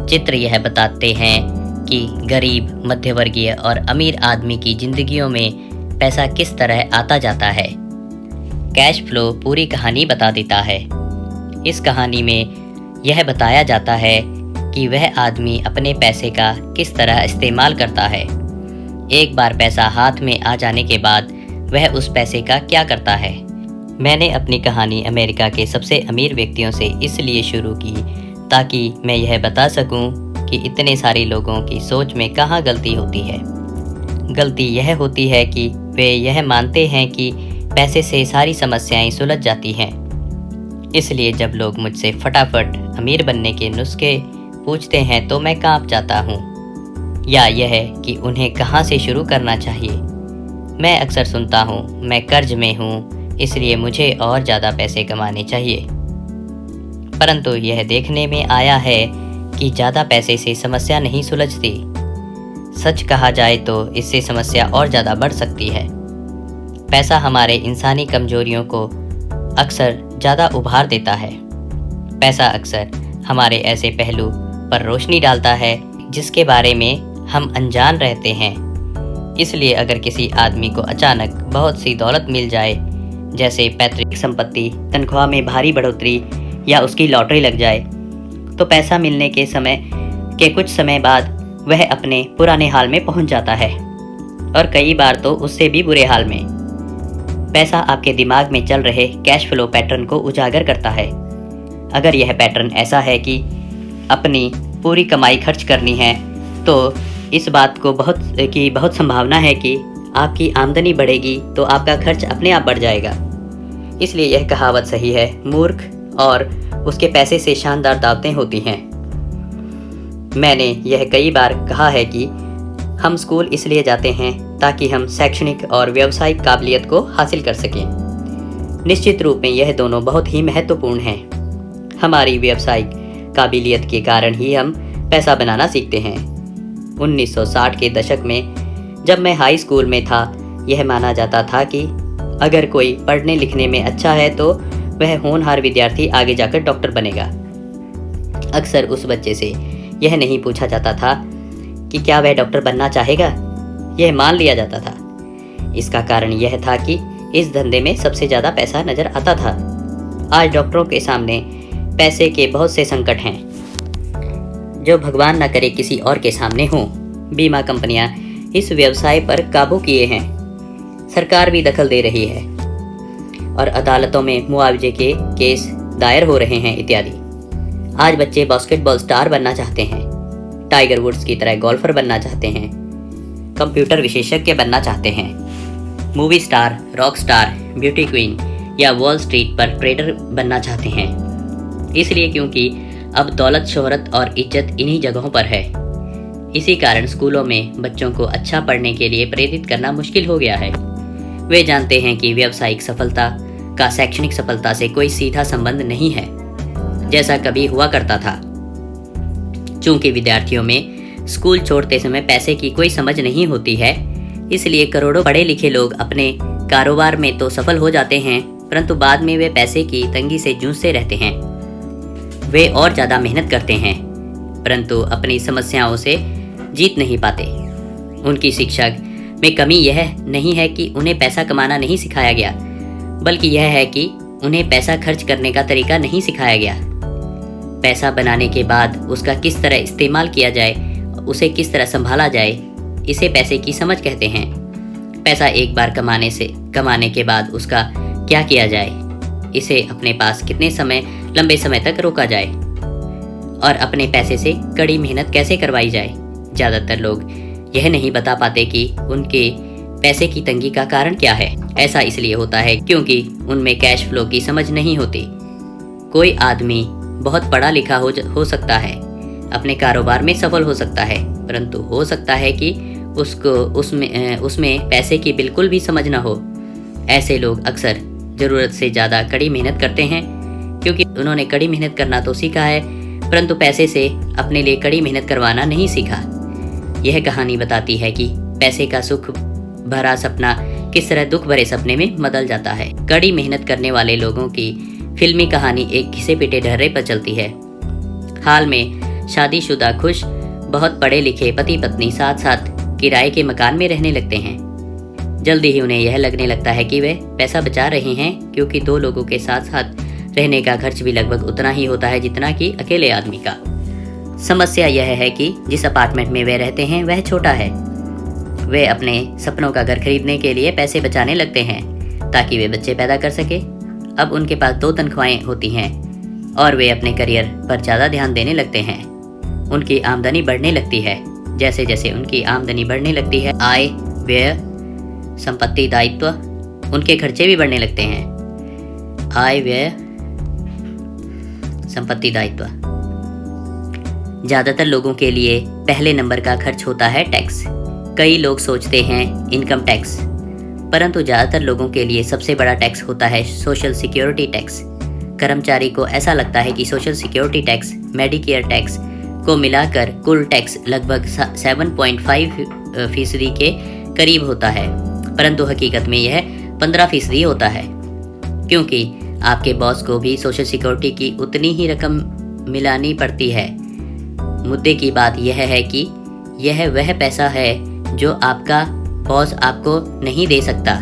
चित्र यह बताते हैं कि गरीब, मध्यवर्गीय और अमीर आदमी की जिंदगियों में पैसा किस तरह आता जाता है। कैश फ्लो पूरी कहानी बता देता है। इस कहानी में यह बताया जाता है कि वह आदमी अपने पैसे का किस तरह इस्तेमाल करता है। एक बार पैसा हाथ में आ जाने के बाद वह उस पैसे का क्या करता है। मैंने अपनी कहानी अमेरिका के सबसे अमीर व्यक्तियों से इसलिए शुरू की ताकि मैं यह बता सकूं कि इतने सारे लोगों की सोच में कहाँ गलती होती है। गलती यह होती है कि वे यह मानते हैं कि पैसे से सारी समस्याएं सुलझ जाती हैं। इसलिए जब लोग मुझसे फटाफट अमीर बनने के नुस्खे पूछते हैं तो मैं कांप जाता हूँ, या यह कि उन्हें कहाँ से शुरू करना चाहिए। मैं अक्सर सुनता हूँ, मैं कर्ज में हूँ इसलिए मुझे और ज़्यादा पैसे कमाने चाहिए। परंतु यह देखने में आया है कि ज़्यादा पैसे से समस्या नहीं सुलझती। सच कहा जाए तो इससे समस्या और ज़्यादा बढ़ सकती है। पैसा हमारे इंसानी कमजोरियों को अक्सर ज़्यादा उभार देता है। पैसा अक्सर हमारे ऐसे पहलू पर रोशनी डालता है जिसके बारे में हम अनजान रहते हैं। इसलिए अगर किसी आदमी को अचानक बहुत सी दौलत मिल जाए, जैसे पैतृक संपत्ति, तनख्वाह में भारी बढ़ोतरी या उसकी लॉटरी लग जाए, तो पैसा मिलने के कुछ समय बाद वह अपने पुराने हाल में पहुंच जाता है। और कई बार तो उससे भी बुरे हाल में। पैसा आपके दिमाग में चल रहे कैश फ्लो पैटर्न को उजागर करता है। अगर यह पैटर्न ऐसा है कि अपनी पूरी कमाई खर्च करनी है, तो इस बात को बहुत संभावना है कि आपकी आमदनी बढ़ेगी तो आपका खर्च अपने आप बढ़ जाएगा। इसलिए यह कहावत सही है, मूर्ख और उसके पैसे से शानदार दावतें होती हैं। मैंने यह कई बार कहा है कि हम स्कूल इसलिए जाते हैं ताकि हम शैक्षणिक और व्यावसायिक काबिलियत को हासिल कर सकें। निश्चित रूप में यह दोनों बहुत ही महत्वपूर्ण हैं। हमारी व्यावसायिक काबिलियत के कारण ही हम पैसा बनाना सीखते हैं। 1960 के दशक में जब मैं हाई स्कूल में था, यह माना जाता था कि अगर कोई पढ़ने लिखने में अच्छा है तो वह होनहार विद्यार्थी आगे जाकर डॉक्टर बनेगा। अक्सर उस बच्चे से यह नहीं पूछा जाता था कि क्या वह डॉक्टर बनना चाहेगा, यह मान लिया जाता था। इसका कारण यह था कि इस धंधे में सबसे ज़्यादा पैसा नज़र आता था। आज डॉक्टरों के सामने पैसे के बहुत से संकट हैं जो भगवान न करे किसी और के सामने हों। बीमा कंपनियां इस व्यवसाय पर काबू किए हैं, सरकार भी दखल दे रही है और अदालतों में मुआवजे के केस दायर हो रहे हैं इत्यादि। आज बच्चे बास्केटबॉल स्टार बनना चाहते हैं, टाइगर वुड्स की तरह गोल्फर बनना चाहते हैं, कंप्यूटर विशेषज्ञ बनना चाहते हैं, movie star, rock star, beauty queen या वॉल स्ट्रीट पर ट्रेडर बनना चाहते हैं। इसलिए क्योंकि अब दौलत, शोहरत और इज्जत इन्हीं जगहों पर है। इसी कारण स्कूलों में बच्चों को अच्छा पढ़ने के लिए प्रेरित करना मुश्किल हो गया है। वे जानते हैं कि व्यावसायिक सफलता का शैक्षणिक सफलता से कोई सीधा संबंध नहीं है, जैसा कभी हुआ करता था। चूंकि विद्यार्थियों में स्कूल छोड़ते समय पैसे की कोई समझ नहीं होती है, इसलिए करोड़ों पढ़े लिखे लोग अपने कारोबार में तो सफल हो जाते हैं, परंतु बाद में वे पैसे की तंगी से जूझते रहते हैं। वे और ज़्यादा मेहनत करते हैं, परंतु अपनी समस्याओं से जीत नहीं पाते। उनकी शिक्षा में कमी यह नहीं है कि उन्हें पैसा कमाना नहीं सिखाया गया, बल्कि यह है कि उन्हें पैसा खर्च करने का तरीका नहीं सिखाया गया। पैसा बनाने के बाद उसका किस तरह इस्तेमाल किया जाए, उसे किस तरह संभाला जाए, इसे पैसे की समझ कहते हैं। पैसा एक बार कमाने के बाद उसका क्या किया जाए, इसे अपने पास कितने लंबे समय तक रोका जाए और अपने पैसे से कड़ी मेहनत कैसे करवाई जाए। ज़्यादातर लोग यह नहीं बता पाते कि उनके पैसे की तंगी का कारण क्या है। ऐसा इसलिए होता है क्योंकि उनमें कैश फ्लो की समझ नहीं होती। कोई आदमी बहुत पढ़ा लिखा हो सकता है, अपने कारोबार में सफल हो सकता है, परंतु हो सकता है कि उसको उसमें पैसे की बिल्कुल भी समझ ना हो। ऐसे लोग अक्सर ज़रूरत से ज़्यादा कड़ी मेहनत करते हैं, क्योंकि उन्होंने कड़ी मेहनत करना तो सीखा है, परंतु पैसे से अपने लिए कड़ी मेहनत करवाना नहीं सीखा। यह कहानी बताती है कि पैसे का सुख भरा सपना किस तरह दुख भरे सपने में बदल जाता है। कड़ी मेहनत करने वाले लोगों की फिल्मी कहानी एक घिसे पिटे ढर्रे पर चलती है। हाल में शादीशुदा खुश बहुत पढ़े लिखे पति पत्नी साथ साथ किराए के मकान में रहने लगते हैं। जल्दी ही उन्हें यह लगने लगता है कि वे पैसा बचा रहे हैं, क्योंकि दो लोगों के साथ साथ रहने का खर्च भी लगभग उतना ही होता है जितना कि अकेले आदमी का। समस्या यह है कि जिस अपार्टमेंट में वे रहते हैं वह छोटा है। वे अपने सपनों का घर खरीदने के लिए पैसे बचाने लगते हैं ताकि वे बच्चे पैदा कर सके। अब उनके पास 2 तनख्वाहें होती हैं और वे अपने करियर पर ज़्यादा ध्यान देने लगते हैं। उनकी आमदनी बढ़ने लगती है। जैसे जैसे उनकी आमदनी बढ़ने लगती है, आय, व्यय, संपत्ति, दायित्व, उनके खर्चे भी बढ़ने लगते हैं। आय, व्यय, संपत्ति, दायित्व। ज़्यादातर लोगों के लिए पहले नंबर का खर्च होता है टैक्स। कई लोग सोचते हैं इनकम टैक्स, परंतु ज़्यादातर लोगों के लिए सबसे बड़ा टैक्स होता है सोशल सिक्योरिटी टैक्स। कर्मचारी को ऐसा लगता है कि social security tax, Medicare tax को मिलाकर कुल टैक्स लगभग 7.5% के करीब होता है, परंतु हकीकत में यह 15% होता है, क्योंकि आपके बॉस को भी सोशल सिक्योरिटी की उतनी ही रकम मिलानी पड़ती है। मुद्दे की बात यह है कि यह वह पैसा है जो आपका बॉस आपको नहीं दे सकता।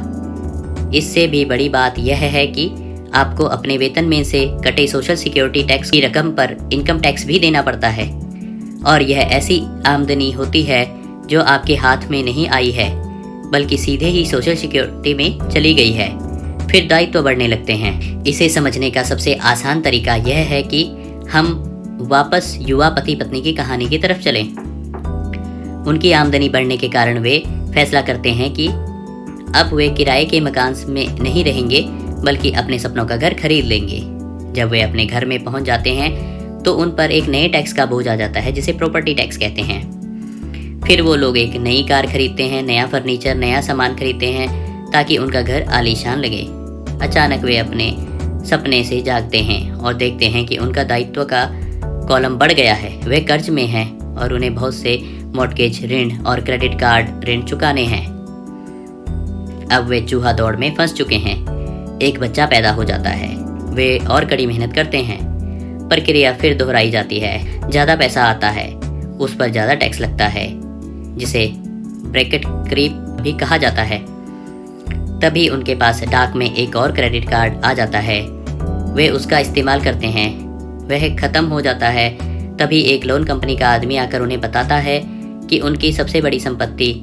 इससे भी बड़ी बात यह है कि आपको अपने वेतन में से कटे सोशल सिक्योरिटी टैक्स की रकम पर इनकम टैक्स भी देना पड़ता है, और यह ऐसी आमदनी होती है जो आपके हाथ में नहीं आई है। बल्कि सीधे ही सोशल सिक्योरिटी में चली गई है। फिर दायित्व बढ़ने लगते हैं। इसे समझने का सबसे आसान तरीका यह है कि हम वापस युवा पति पत्नी की कहानी की तरफ चलें। उनकी आमदनी बढ़ने के कारण वे फैसला करते हैं कि अब वे किराए के मकान में नहीं रहेंगे, बल्कि अपने सपनों का घर खरीद लेंगे। जब वे अपने घर में पहुंच जाते हैं तो उन पर एक नए टैक्स का बोझ आ जाता है, जिसे प्रॉपर्टी टैक्स कहते हैं। फिर वो लोग एक नई कार खरीदते हैं, नया फर्नीचर, नया सामान खरीदते हैं ताकि उनका घर आलीशान लगे। अचानक वे अपने सपने से जागते हैं और देखते हैं कि उनका दायित्व का कॉलम बढ़ गया है। वे कर्ज में हैं और उन्हें बहुत से मॉर्टगेज ऋण और क्रेडिट कार्ड ऋण चुकाने हैं। अब वे चूहा दौड़ में फंस चुके हैं। एक बच्चा पैदा हो जाता है। वे और कड़ी मेहनत करते हैं। प्रक्रिया फिर दोहराई जाती है। ज़्यादा पैसा आता है, उस पर ज़्यादा टैक्स लगता है, जिसे ब्रैकेट क्रीप भी कहा जाता है। तभी उनके पास डाक में एक और क्रेडिट कार्ड आ जाता है। वे उसका इस्तेमाल करते हैं। वह ख़त्म हो जाता है। तभी एक लोन कंपनी का आदमी आकर उन्हें बताता है कि उनकी सबसे बड़ी संपत्ति,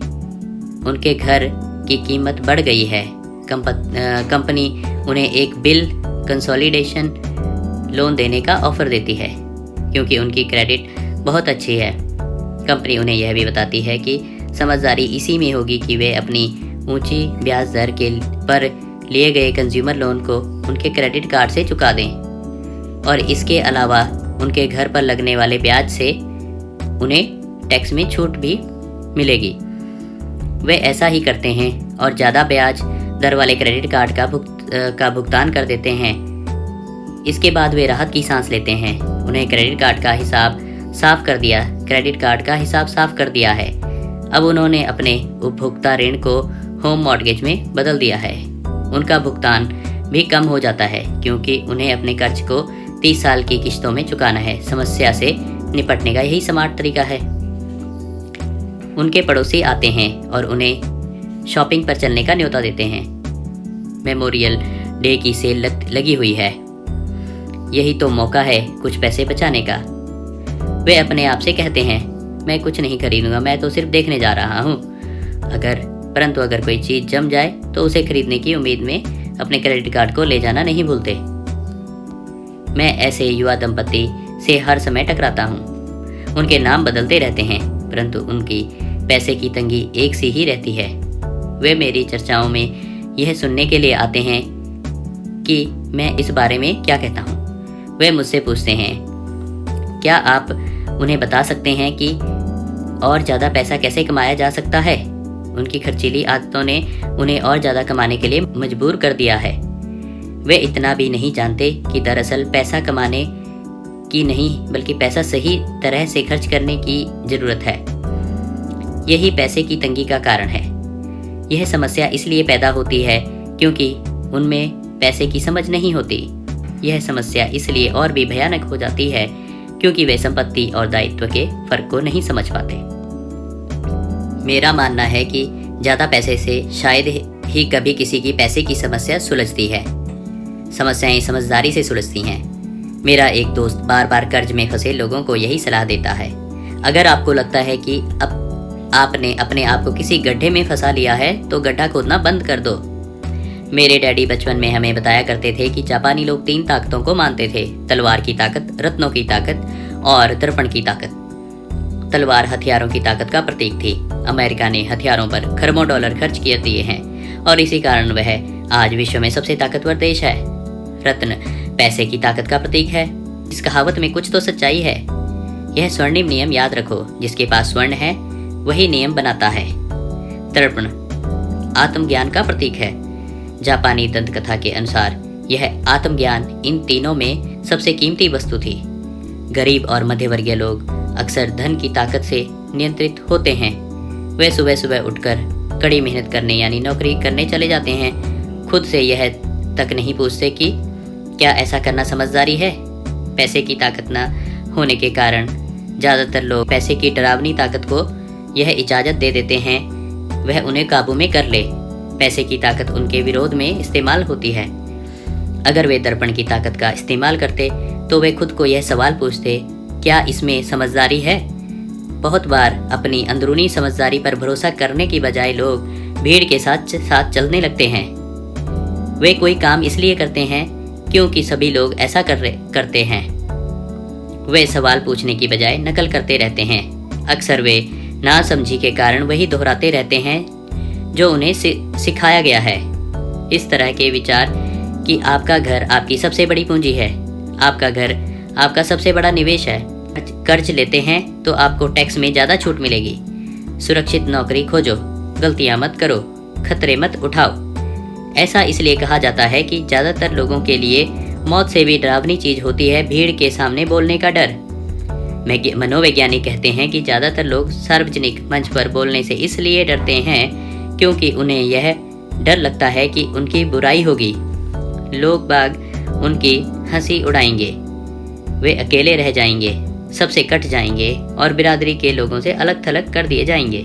उनके घर की कीमत बढ़ गई है। कंपनी उन्हें एक बिल कंसोलिडेशन लोन देने का ऑफ़र देती है क्योंकि उनकी क्रेडिट बहुत अच्छी है। कंपनी उन्हें यह भी बताती है कि समझदारी इसी में होगी कि वे अपनी ऊंची ब्याज दर के पर लिए गए कंज्यूमर लोन को उनके क्रेडिट कार्ड से चुका दें, और इसके अलावा उनके घर पर लगने वाले ब्याज से उन्हें टैक्स में छूट भी मिलेगी। वे ऐसा ही करते हैं और ज़्यादा ब्याज दर वाले क्रेडिट कार्ड का भुगतान कर देते हैं। इसके बाद वे राहत की सांस लेते हैं। उन्हें क्रेडिट कार्ड का हिसाब साफ कर दिया है। अब उन्होंने अपने उपभोक्ता ऋण को होम मॉर्टगेज में बदल दिया है। उनका भुगतान भी कम हो जाता है क्योंकि उन्हें अपने कर्ज को 30 साल की किश्तों में चुकाना है। समस्या से निपटने का यही स्मार्ट तरीका है। उनके पड़ोसी आते हैं और उन्हें शॉपिंग पर चलने का न्योता देते हैं। मेमोरियल डे की सेल लगी हुई है। यही तो मौका है कुछ पैसे बचाने का। वे अपने आप से कहते हैं, मैं कुछ नहीं खरीदूंगा, मैं तो सिर्फ देखने जा रहा हूँ। परंतु अगर कोई चीज़ जम जाए तो उसे खरीदने की उम्मीद में अपने क्रेडिट कार्ड को ले जाना नहीं भूलते। मैं ऐसे युवा दंपति से हर समय टकराता हूँ। उनके नाम बदलते रहते हैं, परंतु उनकी पैसे की तंगी एक सी ही रहती है। वे मेरी चर्चाओं में यह सुनने के लिए आते हैं कि मैं इस बारे में क्या कहता हूँ। वे मुझसे पूछते हैं, क्या आप उन्हें बता सकते हैं कि और ज़्यादा पैसा कैसे कमाया जा सकता है? उनकी खर्चीली आदतों ने उन्हें और ज़्यादा कमाने के लिए मजबूर कर दिया है। वे इतना भी नहीं जानते कि दरअसल पैसा कमाने की नहीं, बल्कि पैसा सही तरह से खर्च करने की ज़रूरत है। यही पैसे की तंगी का कारण है। यह समस्या इसलिए पैदा होती है क्योंकि उनमें पैसे की समझ नहीं होती। यह समस्या इसलिए और भी भयानक हो जाती है क्योंकि वे संपत्ति और दायित्व के फर्क को नहीं समझ पाते। मेरा मानना है कि ज़्यादा पैसे से शायद ही कभी किसी की पैसे की समस्या सुलझती है। समस्याएं समझदारी से सुलझती हैं। मेरा एक दोस्त बार बार कर्ज में फंसे लोगों को यही सलाह देता है, अगर आपको लगता है कि अब आपने अपने आप को किसी गड्ढे में फंसा लिया है तो गड्ढा खोदना बंद कर दो। मेरे डैडी बचपन में हमें बताया करते थे कि जापानी लोग 3 ताकतों को मानते थे, तलवार की ताकत, रत्नों की ताकत और दर्पण की ताकत। तलवार हथियारों की ताकत का प्रतीक थी। अमेरिका ने हथियारों पर खरबों डॉलर खर्च किए दिए हैं और इसी कारण वह आज विश्व में सबसे ताकतवर देश है। रत्न पैसे की ताकत का प्रतीक है। इस कहावत में कुछ तो सच्चाई है। यह स्वर्णिम नियम याद रखो, जिसके पास स्वर्ण है वही नियम बनाता है। दर्पण आत्मज्ञान का प्रतीक है। जापानी दंत कथा के अनुसार यह आत्मज्ञान इन तीनों में सबसे कीमती वस्तु थी। गरीब और मध्यवर्गीय लोग अक्सर धन की ताकत से नियंत्रित होते हैं। वे सुबह सुबह उठकर कड़ी मेहनत करने यानी नौकरी करने चले जाते हैं। खुद से यह तक नहीं पूछते कि क्या ऐसा करना समझदारी है। पैसे की ताकत न होने के कारण ज़्यादातर लोग पैसे की डरावनी ताकत को यह इजाज़त दे देते हैं वह उन्हें काबू में कर ले। पैसे की ताकत उनके विरोध में इस्तेमाल होती है। अगर वे दर्पण की ताकत का इस्तेमाल करते तो वे खुद को यह सवाल पूछते, क्या इसमें समझदारी है? बहुत बार अपनी अंदरूनी समझदारी पर भरोसा करने की बजाय लोग भीड़ के साथ साथ चलने लगते हैं। वे कोई काम इसलिए करते हैं क्योंकि सभी लोग ऐसा करते हैं। वे सवाल पूछने की बजाय नकल करते रहते हैं। अक्सर वे नासमझी के कारण वही दोहराते रहते हैं जो उन्हें सिखाया गया है। इस तरह के विचार कि आपका घर आपकी सबसे बड़ी पूंजी है, आपका घर आपका सबसे बड़ा निवेश है, कर्ज लेते हैं तो आपको टैक्स में ज़्यादा छूट मिलेगी, सुरक्षित नौकरी खोजो, गलतियां मत करो, खतरे मत उठाओ। ऐसा इसलिए कहा जाता है कि ज़्यादातर लोगों के लिए मौत से भी डरावनी चीज़ होती है भीड़ के सामने बोलने का डर। मनोवैज्ञानिक कहते हैं कि ज़्यादातर लोग सार्वजनिक मंच पर बोलने से इसलिए डरते हैं क्योंकि उन्हें यह डर लगता है कि उनकी बुराई होगी, लोग बाग उनकी हंसी उड़ाएंगे, वे अकेले रह जाएंगे, सबसे कट जाएंगे और बिरादरी के लोगों से अलग थलग कर दिए जाएंगे।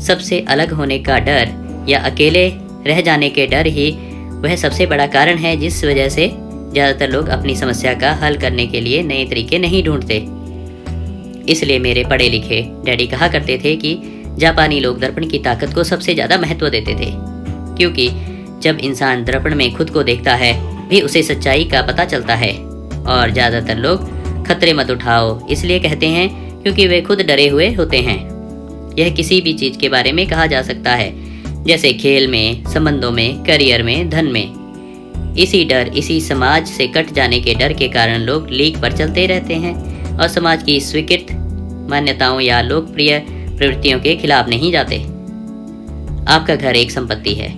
सबसे अलग होने का डर या अकेले रह जाने के डर ही वह सबसे बड़ा कारण है जिस वजह से ज़्यादातर लोग अपनी समस्या का हल करने के लिए नए तरीके नहीं ढूंढते। इसलिए मेरे पढ़े लिखे डैडी कहा करते थे कि जापानी लोग दर्पण की ताकत को सबसे ज़्यादा महत्व देते थे, क्योंकि जब इंसान दर्पण में खुद को देखता है भी उसे सच्चाई का पता चलता है। और ज़्यादातर लोग खतरे मत उठाओ इसलिए कहते हैं क्योंकि वे खुद डरे हुए होते हैं। यह किसी भी चीज़ के बारे में कहा जा सकता है, जैसे खेल में, संबंधों में, करियर में, धन में। इसी डर, इसी समाज से कट जाने के डर के कारण लोग लीक पर चलते रहते हैं और समाज की स्वीकृत मान्यताओं या लोकप्रिय प्रवृत्तियों के खिलाफ नहीं जाते। आपका घर एक संपत्ति है।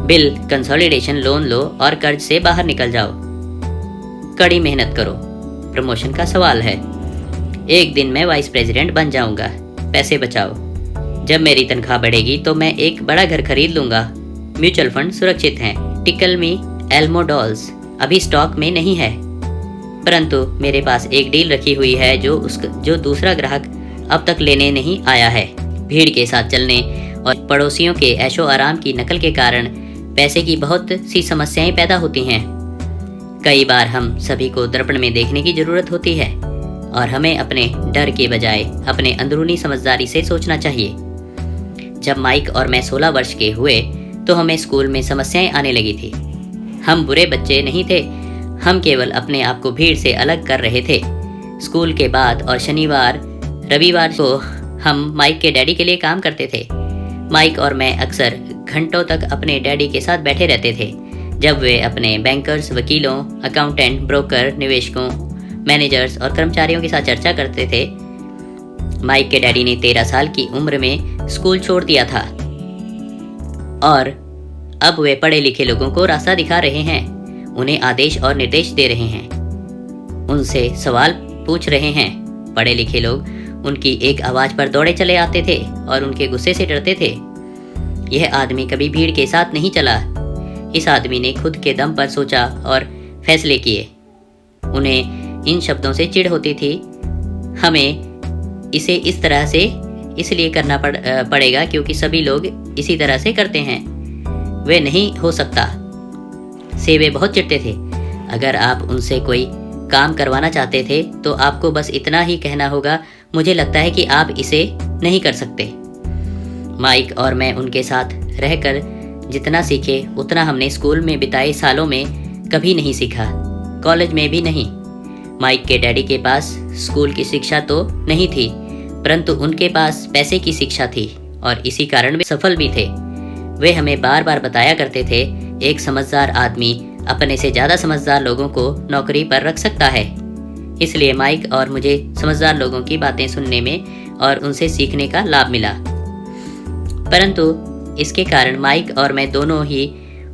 बिल कंसोलिडेशन लोन लो और कर्ज से बाहर निकल जाओ। कड़ी मेहनत करो। प्रमोशन का सवाल है। एक दिन मैं वाइस प्रेसिडेंट बन जाऊंगा। पैसे बचाओ। जब मेरी तनख्वाह बढ़ेगी तो मैं एक बड़ा घर खरीद लूंगा। म्यूचुअल फंड सुरक्षित हैं। टिकल मी एल्मो डॉल्स अभी स्टॉक में नहीं है, परंतु मेरे पास एक डील रखी हुई है जो दूसरा ग्राहक अब तक लेने नहीं आया है। भीड़ के साथ चलने और पड़ोसियों के ऐशो आराम की नकल के कारण पैसे की बहुत सी समस्याएं पैदा होती हैं। कई बार हम सभी को दर्पण में देखने की जरूरत होती है और हमें अपने डर के बजाय अपने अंदरूनी समझदारी से सोचना चाहिए। जब माइक और मैं 16 वर्ष के हुए तो हमें स्कूल में समस्याएं आने लगी थी। हम बुरे बच्चे नहीं थे, हम केवल अपने आप को भीड़ से अलग कर रहे थे। स्कूल के बाद और शनिवार रविवार को हम माइक के डैडी के लिए काम करते थे। माइक और मैं अक्सर घंटों तक अपने डैडी के साथ बैठे रहते थे जब वे अपने बैंकर्स, वकीलों, अकाउंटेंट, ब्रोकर, निवेशकों, मैनेजर्स और कर्मचारियों के साथ चर्चा करते थे। माइक के डैडी ने 13 साल की उम्र में स्कूल छोड़ दिया था और अब वे पढ़े लिखे लोगों को रास्ता दिखा रहे हैं, उन्हें आदेश और निर्देश दे रहे हैं, उनसे सवाल पूछ रहे हैं। पढ़े लिखे लोग उनकी एक आवाज़ पर दौड़े चले आते थे और उनके गुस्से से डरते थे। यह आदमी कभी भीड़ के साथ नहीं चला। इस आदमी ने खुद के दम पर सोचा और फैसले किए। उन्हें इन शब्दों से चिढ़ होती थी, हमें इसे इस तरह से इसलिए करना पड़ेगा क्योंकि सभी लोग इसी तरह से करते हैं, वे नहीं हो सकता से वे बहुत चिढ़ते थे। अगर आप उनसे कोई काम करवाना चाहते थे तो आपको बस इतना ही कहना होगा, मुझे लगता है कि आप इसे नहीं कर सकते। माइक और मैं उनके साथ रहकर जितना सीखे उतना हमने स्कूल में बिताए सालों में कभी नहीं सीखा, कॉलेज में भी नहीं। माइक के डैडी के पास स्कूल की शिक्षा तो नहीं थी, परंतु उनके पास पैसे की शिक्षा थी और इसी कारण वे सफल भी थे। वे हमें बार बार बताया करते थे, एक समझदार आदमी अपने से ज़्यादा समझदार लोगों को नौकरी पर रख सकता है। इसलिए माइक और मुझे समझदार लोगों की बातें सुनने में और उनसे सीखने का लाभ मिला। परंतु इसके कारण माइक और मैं दोनों ही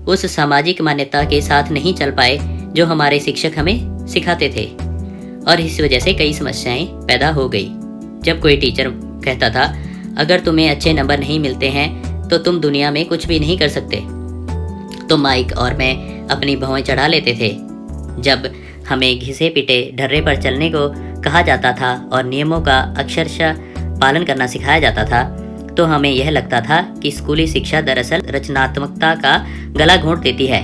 उस सामाजिक मान्यता के साथ नहीं चल पाए जो हमारे शिक्षक हमें सिखाते थे और इस वजह से कई समस्याएं पैदा हो गई। जब कोई टीचर कहता था, अगर तुम्हें अच्छे नंबर नहीं मिलते हैं तो तुम दुनिया में कुछ भी नहीं कर सकते, तो माइक और मैं अपनी भौएं चढ़ा लेते थे। जब हमें घिसे पिटे ढर्रे पर चलने को कहा जाता था और नियमों का अक्षरशः पालन करना सिखाया जाता था तो हमें यह लगता था कि स्कूली शिक्षा दरअसल रचनात्मकता का गला घोंट देती है।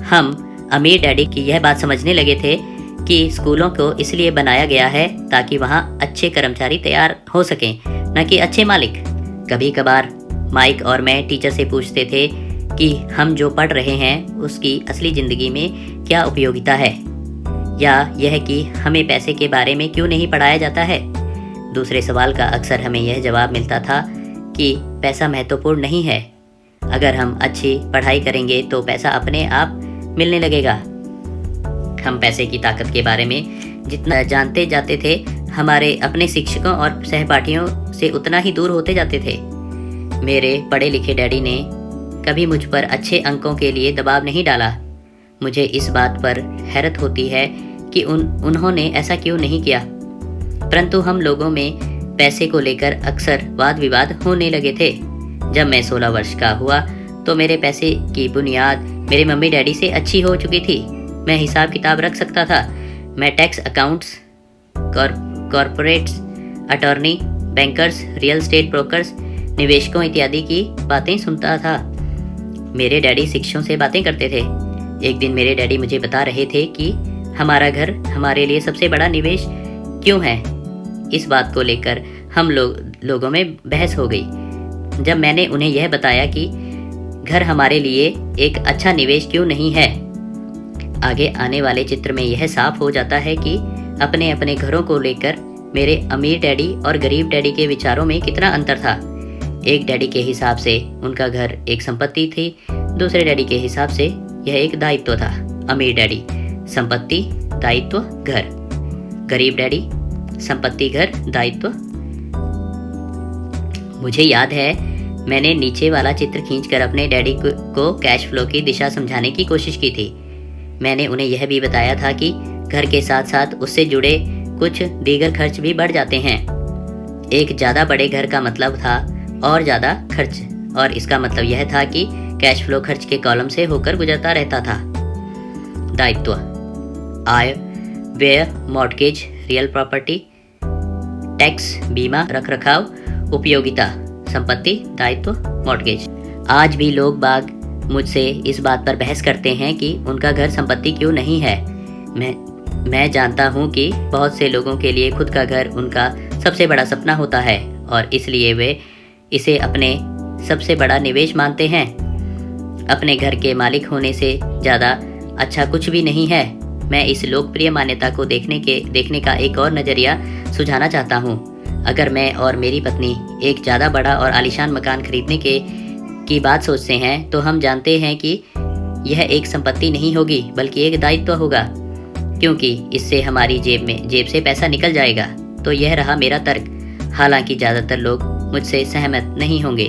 हम अमीर डैडी की यह बात समझने लगे थे कि स्कूलों को इसलिए बनाया गया है ताकि वहाँ अच्छे कर्मचारी तैयार हो सकें, न कि अच्छे मालिक। कभी कभार माइक और मैं टीचर से पूछते थे कि हम जो पढ़ रहे हैं उसकी असली ज़िंदगी में क्या उपयोगिता है, या यह कि हमें पैसे के बारे में क्यों नहीं पढ़ाया जाता है। दूसरे सवाल का अक्सर हमें यह जवाब मिलता था कि पैसा महत्वपूर्ण नहीं है, अगर हम अच्छी पढ़ाई करेंगे तो पैसा अपने आप मिलने लगेगा। हम पैसे की ताकत के बारे में जितना जानते जाते थे, हमारे अपने शिक्षकों और सहपाठियों से उतना ही दूर होते जाते थे। मेरे पढ़े लिखे डैडी ने कभी मुझ पर अच्छे अंकों के लिए दबाव नहीं डाला। मुझे इस बात पर हैरत होती है कि उन्होंने ऐसा क्यों नहीं किया, परंतु हम लोगों में पैसे को लेकर अक्सर वाद विवाद होने लगे थे। जब मैं 16 वर्ष का हुआ तो मेरे पैसे की बुनियाद मेरे मम्मी डैडी से अच्छी हो चुकी थी। मैं हिसाब किताब रख सकता था। मैं tax accounts, corporates, attorney, bankers, real estate brokers, निवेशकों इत्यादि की बातें सुनता था। मेरे डैडी शिक्षकों से बातें करते थे। एक दिन मेरे डैडी मुझे बता रहे थे कि हमारा घर हमारे लिए सबसे बड़ा निवेश क्यों है। इस बात को लेकर हम लोगों में बहस हो गई। जब मैंने उन्हें यह बताया कि घर हमारे लिए एक अच्छा निवेश क्यों नहीं है, आगे आने वाले चित्र में यह साफ हो जाता है कि अपने अपने घरों को लेकर मेरे अमीर डैडी और गरीब डैडी के विचारों में कितना अंतर था। एक डैडी के हिसाब से उनका घर एक संपत्ति थी, दूसरे डैडी के हिसाब से यह एक दायित्व था। अमीर डैडी संपत्ति, दायित्व, घर। गरीब डैडी संपत्ति, घर, दायित्व। मुझे याद है मैंने नीचे वाला चित्र खींचकर अपने डैडी को कैश फ्लो की दिशा समझाने की कोशिश की थी। मैंने उन्हें यह भी बताया था कि घर के साथ साथ उससे जुड़े कुछ दीगर खर्च भी बढ़ जाते हैं। एक ज़्यादा बड़े घर का मतलब था और ज़्यादा खर्च, और इसका मतलब यह था कि कैश फ्लो खर्च के कॉलम से होकर गुजरता रहता था। दायित्व, आय, व्यय, मॉर्टगेज, रियल प्रॉपर्टी, टैक्स, बीमा, रखरखाव, उपयोगिता, संपत्ति, दायित्व, मॉर्टगेज। आज भी लोग बाग मुझसे इस बात पर बहस करते हैं कि उनका घर संपत्ति क्यों नहीं है। मैं जानता हूँ कि बहुत से लोगों के लिए खुद का घर उनका सबसे बड़ा सपना होता है और इसलिए वे इसे अपने सबसे बड़ा निवेश मानते हैं। अपने घर के मालिक होने से ज़्यादा अच्छा कुछ भी नहीं है। मैं इस लोकप्रिय मान्यता को देखने का एक और नज़रिया सुझाना चाहता हूँ। अगर मैं और मेरी पत्नी एक ज़्यादा बड़ा और आलीशान मकान खरीदने की बात सोचते हैं तो हम जानते हैं कि यह एक संपत्ति नहीं होगी बल्कि एक दायित्व होगा, क्योंकि इससे हमारी जेब से पैसा निकल जाएगा। तो यह रहा मेरा तर्क। हालांकि ज़्यादातर लोग मुझसे सहमत नहीं होंगे,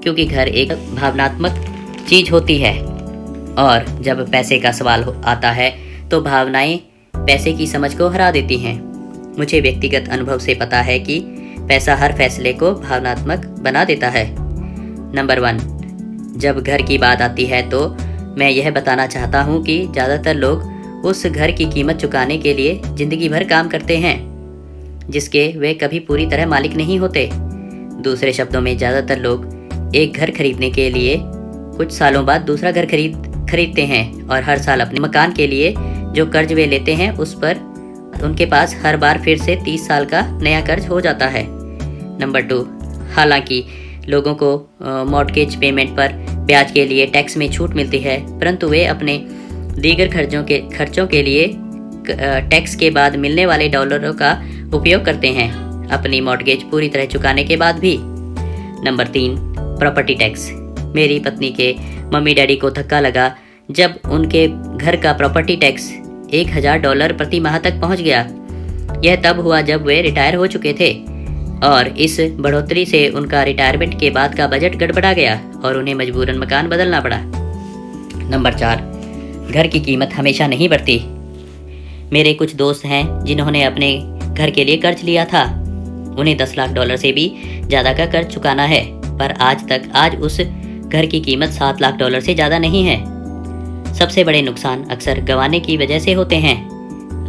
क्योंकि घर एक भावनात्मक चीज़ होती है और जब पैसे का सवाल आता है तो भावनाएं पैसे की समझ को हरा देती हैं। मुझे व्यक्तिगत अनुभव से पता है कि पैसा हर फैसले को भावनात्मक बना देता है। नंबर 1, जब घर की बात आती है तो मैं यह बताना चाहता हूँ कि ज़्यादातर लोग उस घर की कीमत चुकाने के लिए ज़िंदगी भर काम करते हैं जिसके वे कभी पूरी तरह मालिक नहीं होते। दूसरे शब्दों में, ज़्यादातर लोग एक घर खरीदने के लिए कुछ सालों बाद दूसरा घर खरीदते हैं और हर साल अपने मकान के लिए जो कर्ज वे लेते हैं उस पर उनके पास हर बार फिर से 30 साल का नया कर्ज हो जाता है। नंबर 2, हालांकि लोगों को मॉर्टगेज पेमेंट पर ब्याज के लिए टैक्स में छूट मिलती है, परंतु वे अपने दीगर खर्चों के लिए टैक्स के बाद मिलने वाले डॉलरों का उपयोग करते हैं, अपनी मॉर्टगेज पूरी तरह चुकाने के बाद भी। Number 3, property tax. मेरी पत्नी के मम्मी डैडी को धक्का लगा जब उनके घर का प्रॉपर्टी टैक्स $1000 प्रति माह तक पहुंच गया। यह तब हुआ जब वे रिटायर हो चुके थे और इस बढ़ोतरी से उनका रिटायरमेंट के बाद का बजट गड़बड़ा गया और उन्हें मजबूरन मकान बदलना पड़ा। नंबर 4, घर की कीमत हमेशा नहीं बढ़ती। मेरे कुछ दोस्त हैं जिन्होंने अपने घर के लिए कर्ज लिया था। उन्हें $10 लाख से भी ज़्यादा का कर्ज चुकाना है, पर आज उस घर की कीमत $7 लाख से ज़्यादा नहीं है। सबसे बड़े नुकसान अक्सर गंवाने की वजह से होते हैं।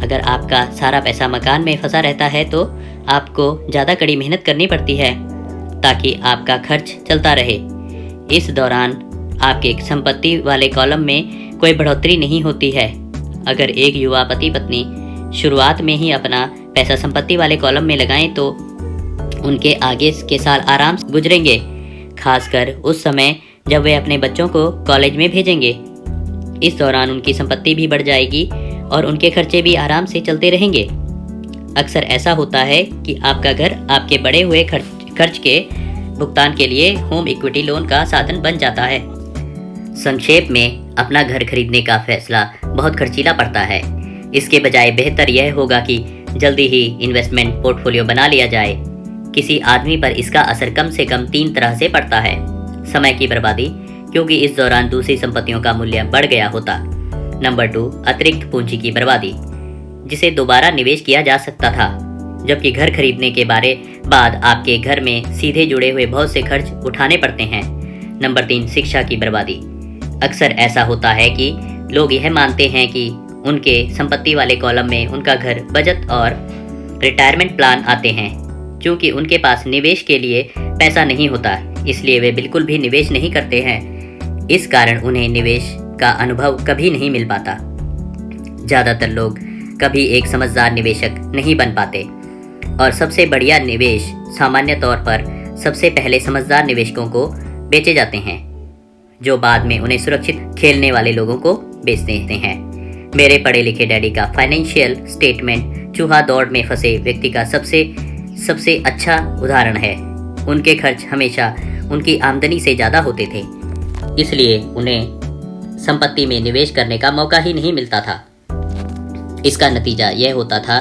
अगर आपका सारा पैसा मकान में फंसा रहता है तो आपको ज़्यादा कड़ी मेहनत करनी पड़ती है ताकि आपका खर्च चलता रहे। इस दौरान आपके संपत्ति वाले कॉलम में कोई बढ़ोतरी नहीं होती है। अगर एक युवा पति पत्नी शुरुआत में ही अपना पैसा संपत्ति वाले कॉलम में लगाएं तो उनके आगे के साल आराम से गुजरेंगे। खासकर उस समय जब वे अपने बच्चों को कॉलेज में भेजेंगे। इस दौरान उनकी संपत्ति भी बढ़ जाएगी और उनके खर्चे भी आराम से चलते रहेंगे। अक्सर ऐसा होता है कि आपका घर आपके बढ़े हुए खर्च के भुगतान के लिए होम इक्विटी लोन का साधन बन जाता है। संक्षेप में, अपना घर खरीदने का फैसला बहुत खर्चीला पड़ता है। इसके बजाय बेहतर यह होगा कि जल्दी ही इन्वेस्टमेंट पोर्टफोलियो बना लिया जाए। किसी आदमी पर इसका असर कम से कम 3 तरह से पड़ता है। समय की बर्बादी, क्योंकि इस दौरान दूसरी संपत्तियों का मूल्य बढ़ गया होता। नंबर 2, अतिरिक्त पूंजी की बर्बादी, जिसे दोबारा निवेश किया जा सकता था, जबकि घर खरीदने के बाद आपके घर में सीधे जुड़े हुए बहुत से खर्च उठाने पड़ते हैं। नंबर 3, शिक्षा की बर्बादी। अक्सर ऐसा होता है कि लोग यह मानते हैं कि उनके संपत्ति वाले कॉलम में उनका घर, बचत और रिटायरमेंट प्लान आते हैं। क्योंकि उनके पास निवेश के लिए पैसा नहीं होता, इसलिए वे बिल्कुल भी निवेश नहीं करते हैं। इस कारण उन्हें निवेश का अनुभव कभी नहीं मिल पाता। ज़्यादातर लोग कभी एक समझदार निवेशक नहीं बन पाते और सबसे बढ़िया निवेश सामान्य तौर पर सबसे पहले समझदार निवेशकों को बेचे जाते हैं, जो बाद में उन्हें सुरक्षित खेलने वाले लोगों को बेच देते हैं। मेरे पढ़े लिखे डैडी का फाइनेंशियल स्टेटमेंट चूहा दौड़ में फंसे व्यक्ति का सबसे अच्छा उदाहरण है। उनके खर्च हमेशा उनकी आमदनी से ज़्यादा होते थे, इसलिए उन्हें संपत्ति में निवेश करने का मौका ही नहीं मिलता था। इसका नतीजा यह होता था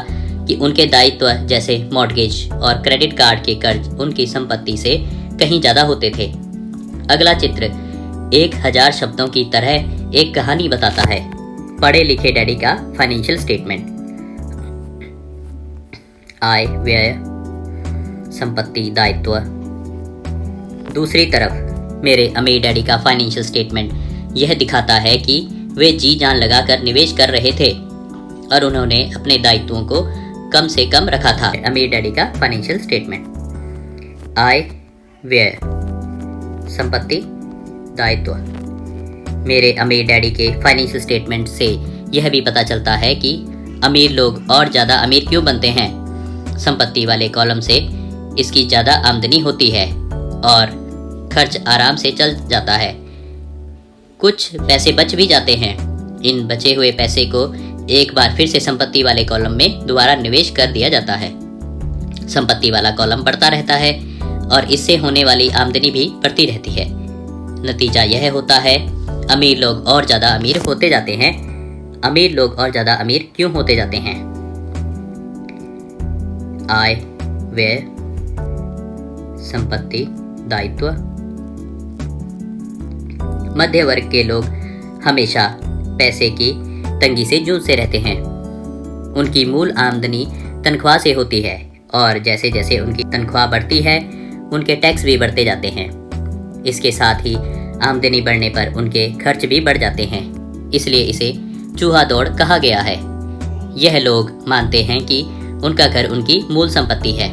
कि उनके दायित्व जैसे मॉर्गेज और क्रेडिट कार्ड के कर्ज उनकी संपत्ति से कहीं ज़्यादा होते थे। अगला चित्र 1000 शब्दों की तरह एक कहानी बताता है। पढ़े लिखे डैडी का फाइनेंशियल स्टेटमेंट। आय, व्यय, संपत्ति, दायित्व। दूसरी तरफ मेरे अमीर डैडी का फाइनेंशियल स्टेटमेंट यह दिखाता है कि वे जी जान लगाकर निवेश कर रहे थे और उन्होंने अपने दायित्वों को कम से कम रखा था। अमीर डैडी का फाइनेंशियल स्टेटमेंट। आय, व्यय, संपत्ति, दायित्व। मेरे अमीर डैडी के फाइनेंशियल स्टेटमेंट से यह भी पता चलता है कि अमीर लोग और ज़्यादा अमीर क्यों बनते हैं। संपत्ति वाले कॉलम से इसकी ज़्यादा आमदनी होती है और खर्च आराम से चल जाता है। कुछ पैसे बच भी जाते हैं। इन बचे हुए पैसे को एक बार फिर से संपत्ति वाले कॉलम में दोबारा निवेश कर दिया जाता है। संपत्ति वाला कॉलम बढ़ता रहता है और इससे होने वाली आमदनी भी बढ़ती रहती है। नतीजा यह होता है, अमीर लोग और ज़्यादा अमीर होते जाते हैं। अमीर लोग और ज़्यादा अमीर क्यों होते जाते हैं? आय, व्यय, संपत्ति, दायित्व। मध्य वर्ग के लोग हमेशा पैसे की तंगी से जूझते रहते हैं। उनकी मूल आमदनी तनख्वाह से होती है और जैसे जैसे उनकी तनख्वाह बढ़ती है उनके टैक्स भी बढ़ते जाते हैं। इसके साथ ही आमदनी बढ़ने पर उनके खर्च भी बढ़ जाते हैं, इसलिए इसे चूहा दौड़ कहा गया है। यह लोग मानते हैं कि उनका घर उनकी मूल संपत्ति है,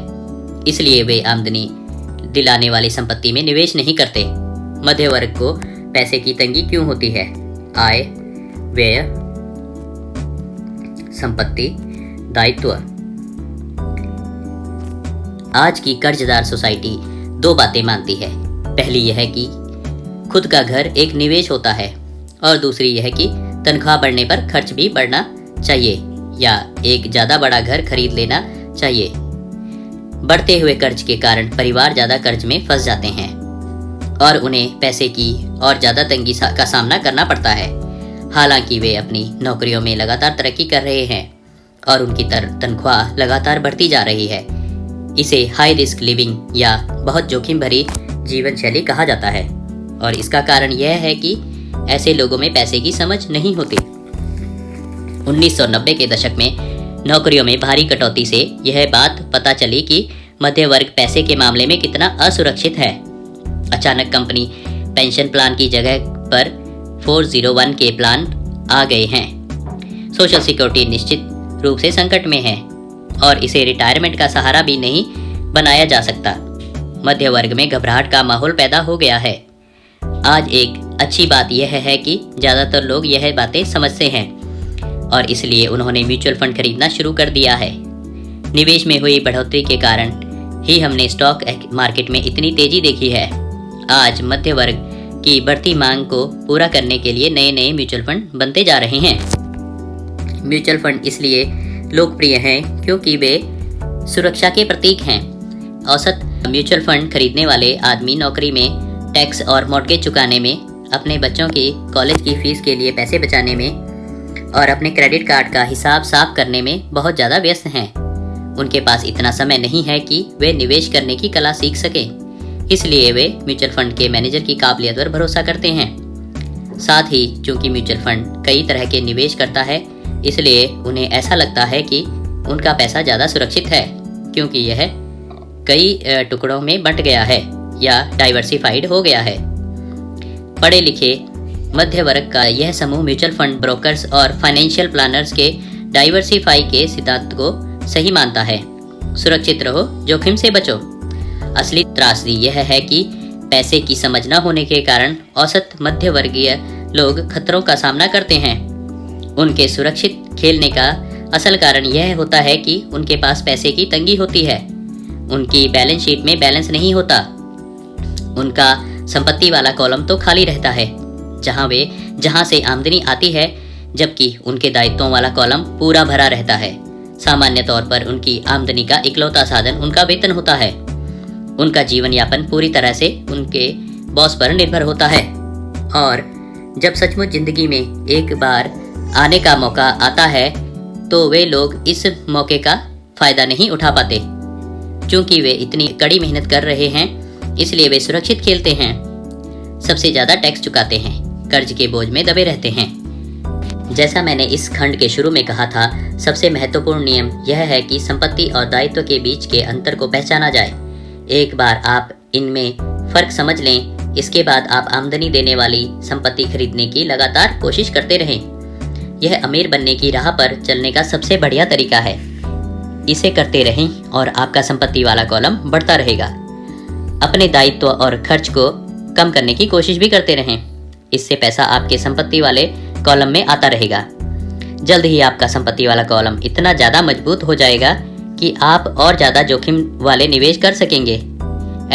इसलिए वे आमदनी दिलाने वाली संपत्ति में निवेश नहीं करते। मध्य वर्ग को पैसे की तंगी क्यों होती है? आय, व्यय, संपत्ति, दायित्व। आज की कर्जदार सोसाइटी 2 बातें मानती है। पहली यह कि खुद का घर एक निवेश होता है और दूसरी यह कि तनख्वाह बढ़ने पर खर्च भी बढ़ना चाहिए या एक ज़्यादा बड़ा घर खरीद लेना चाहिए। बढ़ते हुए कर्ज के कारण परिवार ज़्यादा कर्ज में फंस जाते हैं और उन्हें पैसे की और ज़्यादा तंगी का सामना करना पड़ता है। हालांकि वे अपनी नौकरियों में लगातार तरक्की कर रहे हैं और उनकी तनख्वाह लगातार बढ़ती जा रही है। इसे हाई रिस्क लिविंग या बहुत जोखिम भरी जीवन शैली कहा जाता है और इसका कारण यह है कि ऐसे लोगों में पैसे की समझ नहीं होती। 1990 के दशक में नौकरियों में भारी कटौती से यह बात पता चली कि मध्य वर्ग पैसे के मामले में कितना असुरक्षित है। अचानक कंपनी पेंशन प्लान की जगह पर 401 के प्लान आ गए हैं। सोशल सिक्योरिटी निश्चित रूप से संकट में है और इसे रिटायरमेंट का सहारा भी नहीं बनाया जा सकता। मध्य वर्ग में घबराहट का माहौल पैदा हो गया है। आज एक अच्छी बात यह है कि ज़्यादातर लोग यह बातें समझते हैं और इसलिए उन्होंने म्यूचुअल फंड खरीदना शुरू कर दिया है। निवेश में हुई बढ़ोतरी के कारण ही हमने स्टॉक मार्केट में इतनी तेजी देखी है। आज मध्य वर्ग की बढ़ती मांग को पूरा करने के लिए नए नए म्यूचुअल फंड बनते जा रहे हैं। म्यूचुअल फंड इसलिए लोकप्रिय हैं क्योंकि वे सुरक्षा के प्रतीक हैं। औसत म्यूचुअल फंड खरीदने वाले आदमी नौकरी में, टैक्स और मॉर्गेज चुकाने में, अपने बच्चों की कॉलेज की फीस के लिए पैसे बचाने में और अपने क्रेडिट कार्ड का हिसाब साफ करने में बहुत ज़्यादा व्यस्त हैं। उनके पास इतना समय नहीं है कि वे निवेश करने की कला सीख सकें। इसलिए वे म्यूचुअल फंड के मैनेजर की काबिलियत पर भरोसा करते हैं। साथ ही चूंकि म्यूचुअल फंड कई तरह के निवेश करता है, इसलिए उन्हें ऐसा लगता है कि उनका पैसा ज़्यादा सुरक्षित है, क्योंकि यह कई टुकड़ों में बंट गया है या डाइवर्सिफाइड हो गया है। पढ़े लिखे मध्य वर्ग का यह समूह म्यूचुअल फंड ब्रोकर्स और फाइनेंशियल प्लानर्स के डाइवर्सिफाई के सिद्धांत को सही मानता है। सुरक्षित रहो, जोखिम से बचो। असली त्रासदी यह है कि पैसे की समझ न होने के कारण औसत मध्य वर्गीय लोग खतरों का सामना करते हैं। उनके सुरक्षित खेलने का असल कारण यह होता है कि उनके पास पैसे की तंगी होती है। उनकी बैलेंस शीट में बैलेंस नहीं होता। उनका संपत्ति वाला कॉलम तो खाली रहता है, जहां से आमदनी आती है, जबकि उनके दायित्वों वाला कॉलम पूरा भरा रहता है। सामान्य तौर पर उनकी आमदनी का इकलौता साधन उनका वेतन होता है। उनका जीवन यापन पूरी तरह से उनके बॉस पर निर्भर होता है। और जब सचमुच जिंदगी में एक बार आने का मौका आता है, तो वे लोग इस मौके का फायदा नहीं उठा पाते। क्योंकि वे इतनी कड़ी मेहनत कर रहे हैं, इसलिए वे सुरक्षित खेलते हैं, सबसे ज़्यादा टैक्स चुकाते हैं, कर्ज के बोझ में दबे रहते हैं। जैसा मैंने इस खंड के शुरू में कहा था, सबसे महत्वपूर्ण नियम यह है कि संपत्ति और दायित्व के बीच के अंतर को पहचाना जाए। एक बार आप इनमें फर्क समझ लें, इसके बाद आप आमदनी देने वाली संपत्ति खरीदने की लगातार कोशिश करते रहें। यह अमीर बनने की राह पर चलने का सबसे बढ़िया तरीका है। इसे करते रहें और आपका संपत्ति वाला कॉलम बढ़ता रहेगा। अपने दायित्व और खर्च को कम करने की कोशिश भी करते रहें। इससे पैसा आपके संपत्ति वाले कॉलम में आता रहेगा। जल्द ही आपका संपत्ति वाला कॉलम इतना ज़्यादा मजबूत हो जाएगा कि आप और ज़्यादा जोखिम वाले निवेश कर सकेंगे।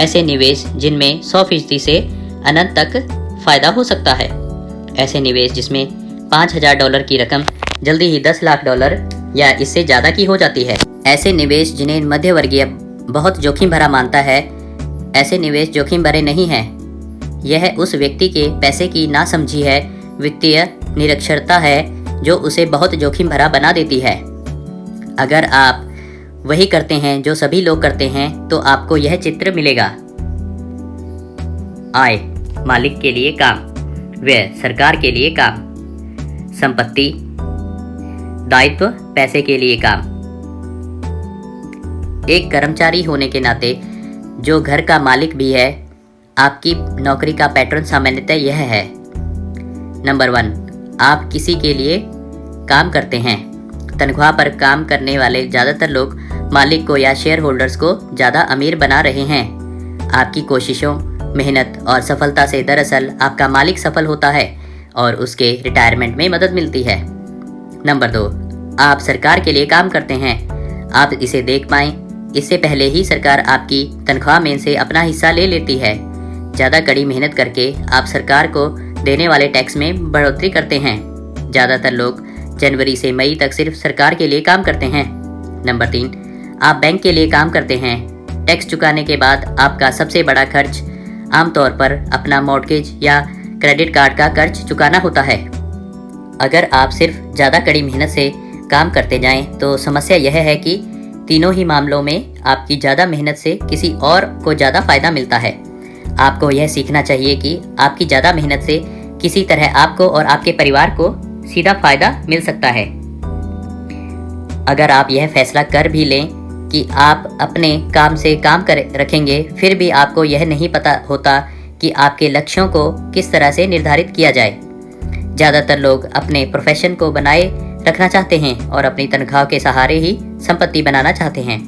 ऐसे निवेश जिनमें 100% से अनंत तक फायदा हो सकता है। ऐसे निवेश जिसमें $5,000 की रकम जल्दी ही $10 लाख या इससे ज़्यादा की हो जाती है। ऐसे निवेश जिन्हें मध्य वर्गीय बहुत जोखिम भरा मानता है, ऐसे निवेश जोखिम भरे नहीं हैं। यह उस व्यक्ति के पैसे की नासमझी है, वित्तीय निरक्षरता है जो उसे बहुत जोखिम भरा बना देती है। अगर आप वही करते हैं जो सभी लोग करते हैं, तो आपको यह चित्र मिलेगा। आय मालिक के लिए काम, व्यय सरकार के लिए काम, संपत्ति दायित्व पैसे के लिए काम। एक कर्मचारी होने के नाते जो घर का मालिक भी है, आपकी नौकरी का पैटर्न सामान्यतः यह है। नंबर 1, आप किसी के लिए काम करते हैं। तनख्वाह पर काम करने वाले ज़्यादातर लोग मालिक को या शेयर होल्डर्स को ज़्यादा अमीर बना रहे हैं। आपकी कोशिशों, मेहनत और सफलता से दरअसल आपका मालिक सफल होता है और उसके रिटायरमेंट में मदद मिलती है। नंबर 2, आप सरकार के लिए काम करते हैं। आप इसे देख पाएं, इससे पहले ही सरकार आपकी तनख्वाह में से अपना हिस्सा ले लेती है। ज़्यादा कड़ी मेहनत करके आप सरकार को देने वाले टैक्स में बढ़ोतरी करते हैं। ज़्यादातर लोग जनवरी से मई तक सिर्फ सरकार के लिए काम करते हैं। नंबर 3, आप बैंक के लिए काम करते हैं। टैक्स चुकाने के बाद आपका सबसे बड़ा खर्च आमतौर पर अपना मॉर्गेज या क्रेडिट कार्ड का कर्ज चुकाना होता है। अगर आप सिर्फ ज़्यादा कड़ी मेहनत से काम करते जाएं, तो समस्या यह है कि तीनों ही मामलों में आपकी ज़्यादा मेहनत से किसी और को ज़्यादा फायदा मिलता है। आपको यह सीखना चाहिए कि आपकी ज़्यादा मेहनत से किसी तरह आपको और आपके परिवार को सीधा फायदा मिल सकता है। अगर आप यह फैसला कर भी लें कि आप अपने काम से काम कर रखेंगे, फिर भी आपको यह नहीं पता होता कि आपके लक्ष्यों को किस तरह से निर्धारित किया जाए। ज़्यादातर लोग अपने प्रोफेशन को बनाए रखना चाहते हैं और अपनी तनख्वाह के सहारे ही संपत्ति बनाना चाहते हैं।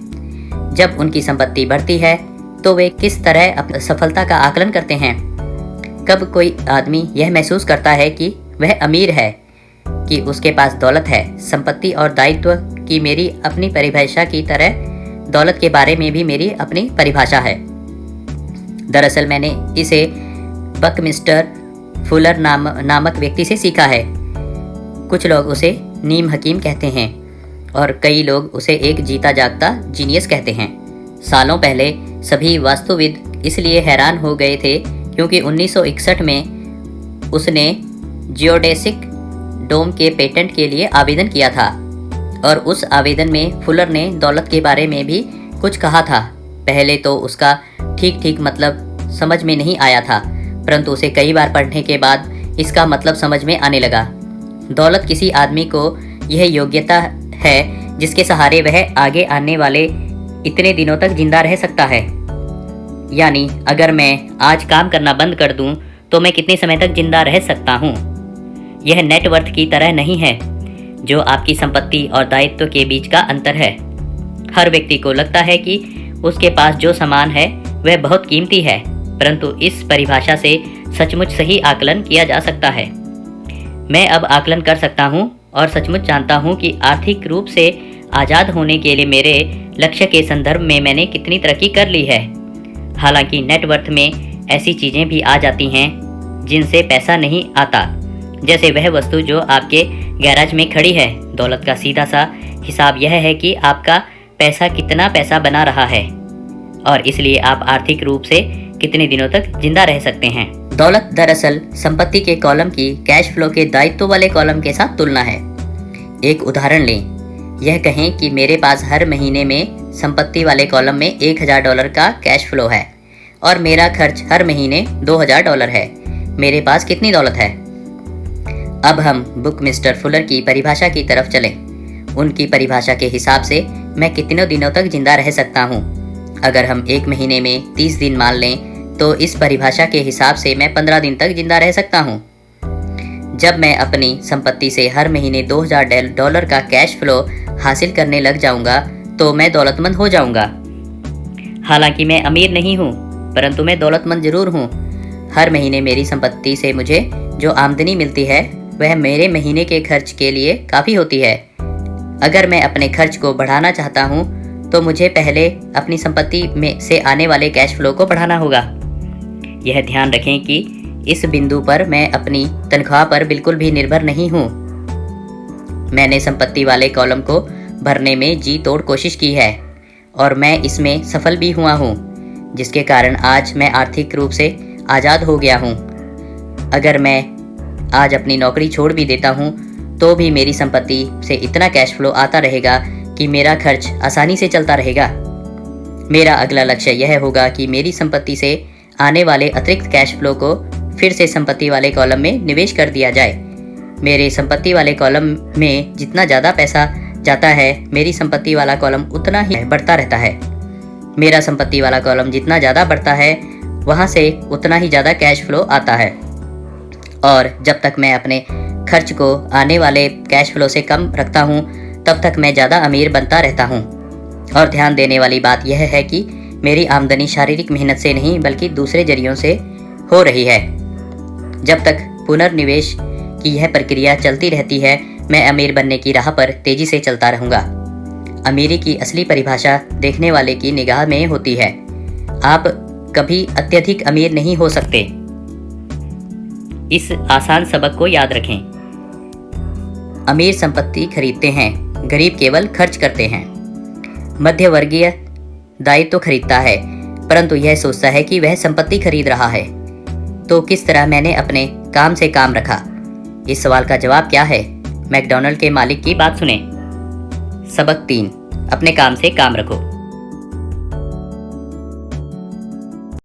जब उनकी संपत्ति बढ़ती है, तो वे किस तरह अपनी सफलता का आकलन करते हैं। कब कोई आदमी यह महसूस करता है कि वह अमीर है, कि उसके पास दौलत है। संपत्ति और दायित्व की मेरी अपनी परिभाषा की तरह दौलत के बारे में भी मेरी अपनी परिभाषा है। दरअसल मैंने इसे बकमिस्टर फुलर नामक व्यक्ति से सीखा है। कुछ लोग उसे नीम हकीम कहते हैं और कई लोग उसे एक जीता जागता जीनियस कहते हैं। सालों पहले सभी वास्तुविद इसलिए हैरान हो गए थे क्योंकि 1961 में उसने जियोडेसिक डोम के पेटेंट के लिए आवेदन किया था और उस आवेदन में फुलर ने दौलत के बारे में भी कुछ कहा था। पहले तो उसका ठीक मतलब समझ में नहीं आया था, परंतु उसे कई बार पढ़ने के बाद इसका मतलब समझ में आने लगा। दौलत किसी आदमी को यह योग्यता है जिसके सहारे वह आगे आने वाले इतने दिनों तक जिंदा रह सकता है। यानी अगर मैं आज काम करना बंद कर दूं तो मैं कितने समय तक जिंदा रह सकता हूं। यह नेटवर्थ की तरह नहीं है जो आपकी संपत्ति और दायित्व के बीच का अंतर है। हर व्यक्ति को लगता है कि उसके पास जो सामान है वह बहुत कीमती है, परंतु इस परिभाषा से सचमुच सही आकलन किया जा सकता है। मैं अब आकलन कर सकता हूं और सचमुच जानता हूं कि आर्थिक रूप से आज़ाद होने के लिए मेरे लक्ष्य के संदर्भ में मैंने कितनी तरक्की कर ली है। हालांकि नेटवर्थ में ऐसी चीज़ें भी आ जाती हैं जिनसे पैसा नहीं आता, जैसे वह वस्तु जो आपके गैराज में खड़ी है। दौलत का सीधा सा हिसाब यह है कि आपका पैसा कितना पैसा बना रहा है और इसलिए आप आर्थिक रूप से कितने दिनों तक जिंदा रह सकते हैं। दौलत दरअसल संपत्ति के कॉलम की कैश फ्लो के दायित्व वाले कॉलम के साथ तुलना है। एक उदाहरण लें, यह कहें कि मेरे पास हर महीने में संपत्ति वाले कॉलम में $1000 का कैश फ्लो है और मेरा खर्च हर महीने $2000 है। मेरे पास कितनी दौलत है? अब हम बुक मिस्टर फुलर की परिभाषा की तरफ चलें। उनकी परिभाषा के हिसाब से मैं कितने दिनों तक जिंदा रह सकता हूँ। अगर हम एक महीने में 30 दिन मान लें तो इस परिभाषा के हिसाब से मैं 15 दिन तक जिंदा रह सकता हूँ। जब मैं अपनी संपत्ति से हर महीने $2000 का कैश फ्लो हासिल करने लग जाऊंगा तो मैं दौलतमंद हो जाऊंगा। हालांकि मैं अमीर नहीं हूँ, परंतु मैं दौलतमंद जरूर हूँ। हर महीने मेरी संपत्ति से मुझे जो आमदनी मिलती है वह मेरे महीने के खर्च के लिए काफ़ी होती है। अगर मैं अपने खर्च को बढ़ाना चाहता हूँ तो मुझे पहले अपनी संपत्ति में से आने वाले कैश फ्लो को बढ़ाना होगा। यह ध्यान रखें कि इस बिंदु पर मैं अपनी तनख्वाह पर बिल्कुल भी निर्भर नहीं हूँ। मैंने संपत्ति वाले कॉलम को भरने में जी तोड़ कोशिश की है और मैं इसमें सफल भी हुआ हूँ, जिसके कारण आज मैं आर्थिक रूप से आज़ाद हो गया हूँ। अगर मैं आज अपनी नौकरी छोड़ भी देता हूँ तो भी मेरी संपत्ति से इतना कैश फ्लो आता रहेगा कि मेरा खर्च आसानी से चलता रहेगा। मेरा अगला लक्ष्य यह होगा कि मेरी संपत्ति से आने वाले अतिरिक्त कैश फ्लो को फिर से संपत्ति वाले कॉलम में निवेश कर दिया जाए। मेरे संपत्ति वाले कॉलम में जितना ज़्यादा पैसा जाता है, मेरी संपत्ति वाला कॉलम उतना ही बढ़ता रहता है। मेरा संपत्ति वाला कॉलम जितना ज़्यादा बढ़ता है, वहाँ से उतना ही ज़्यादा कैश फ्लो आता है। और जब तक मैं अपने खर्च को आने वाले कैश फ्लो से कम रखता हूँ, तब तक मैं ज़्यादा अमीर बनता रहता हूँ। और ध्यान देने वाली बात यह है कि मेरी आमदनी शारीरिक मेहनत से नहीं बल्कि दूसरे जरियों से हो रही है। जब तक पुनर्निवेश की यह प्रक्रिया चलती रहती है, मैं अमीर बनने की राह पर तेजी से चलता रहूँगा। अमीरी की असली परिभाषा देखने वाले की निगाह में होती है। आप कभी अत्यधिक अमीर नहीं हो सकते। इस आसान सबक को याद रखें। अमीर संपत्ति खरीदते हैं, गरीब केवल खर्च करते हैं। मध्यवर्गीय दायित्व खरीदता है, परंतु यह सोचता है कि वह संपत्ति खरीद रहा है। तो किस तरह मैंने अपने काम से काम रखा? इस सवाल का जवाब क्या है? मैकडॉनल्ड के मालिक की बात सुने। सबक 3, अपने काम से काम रखो।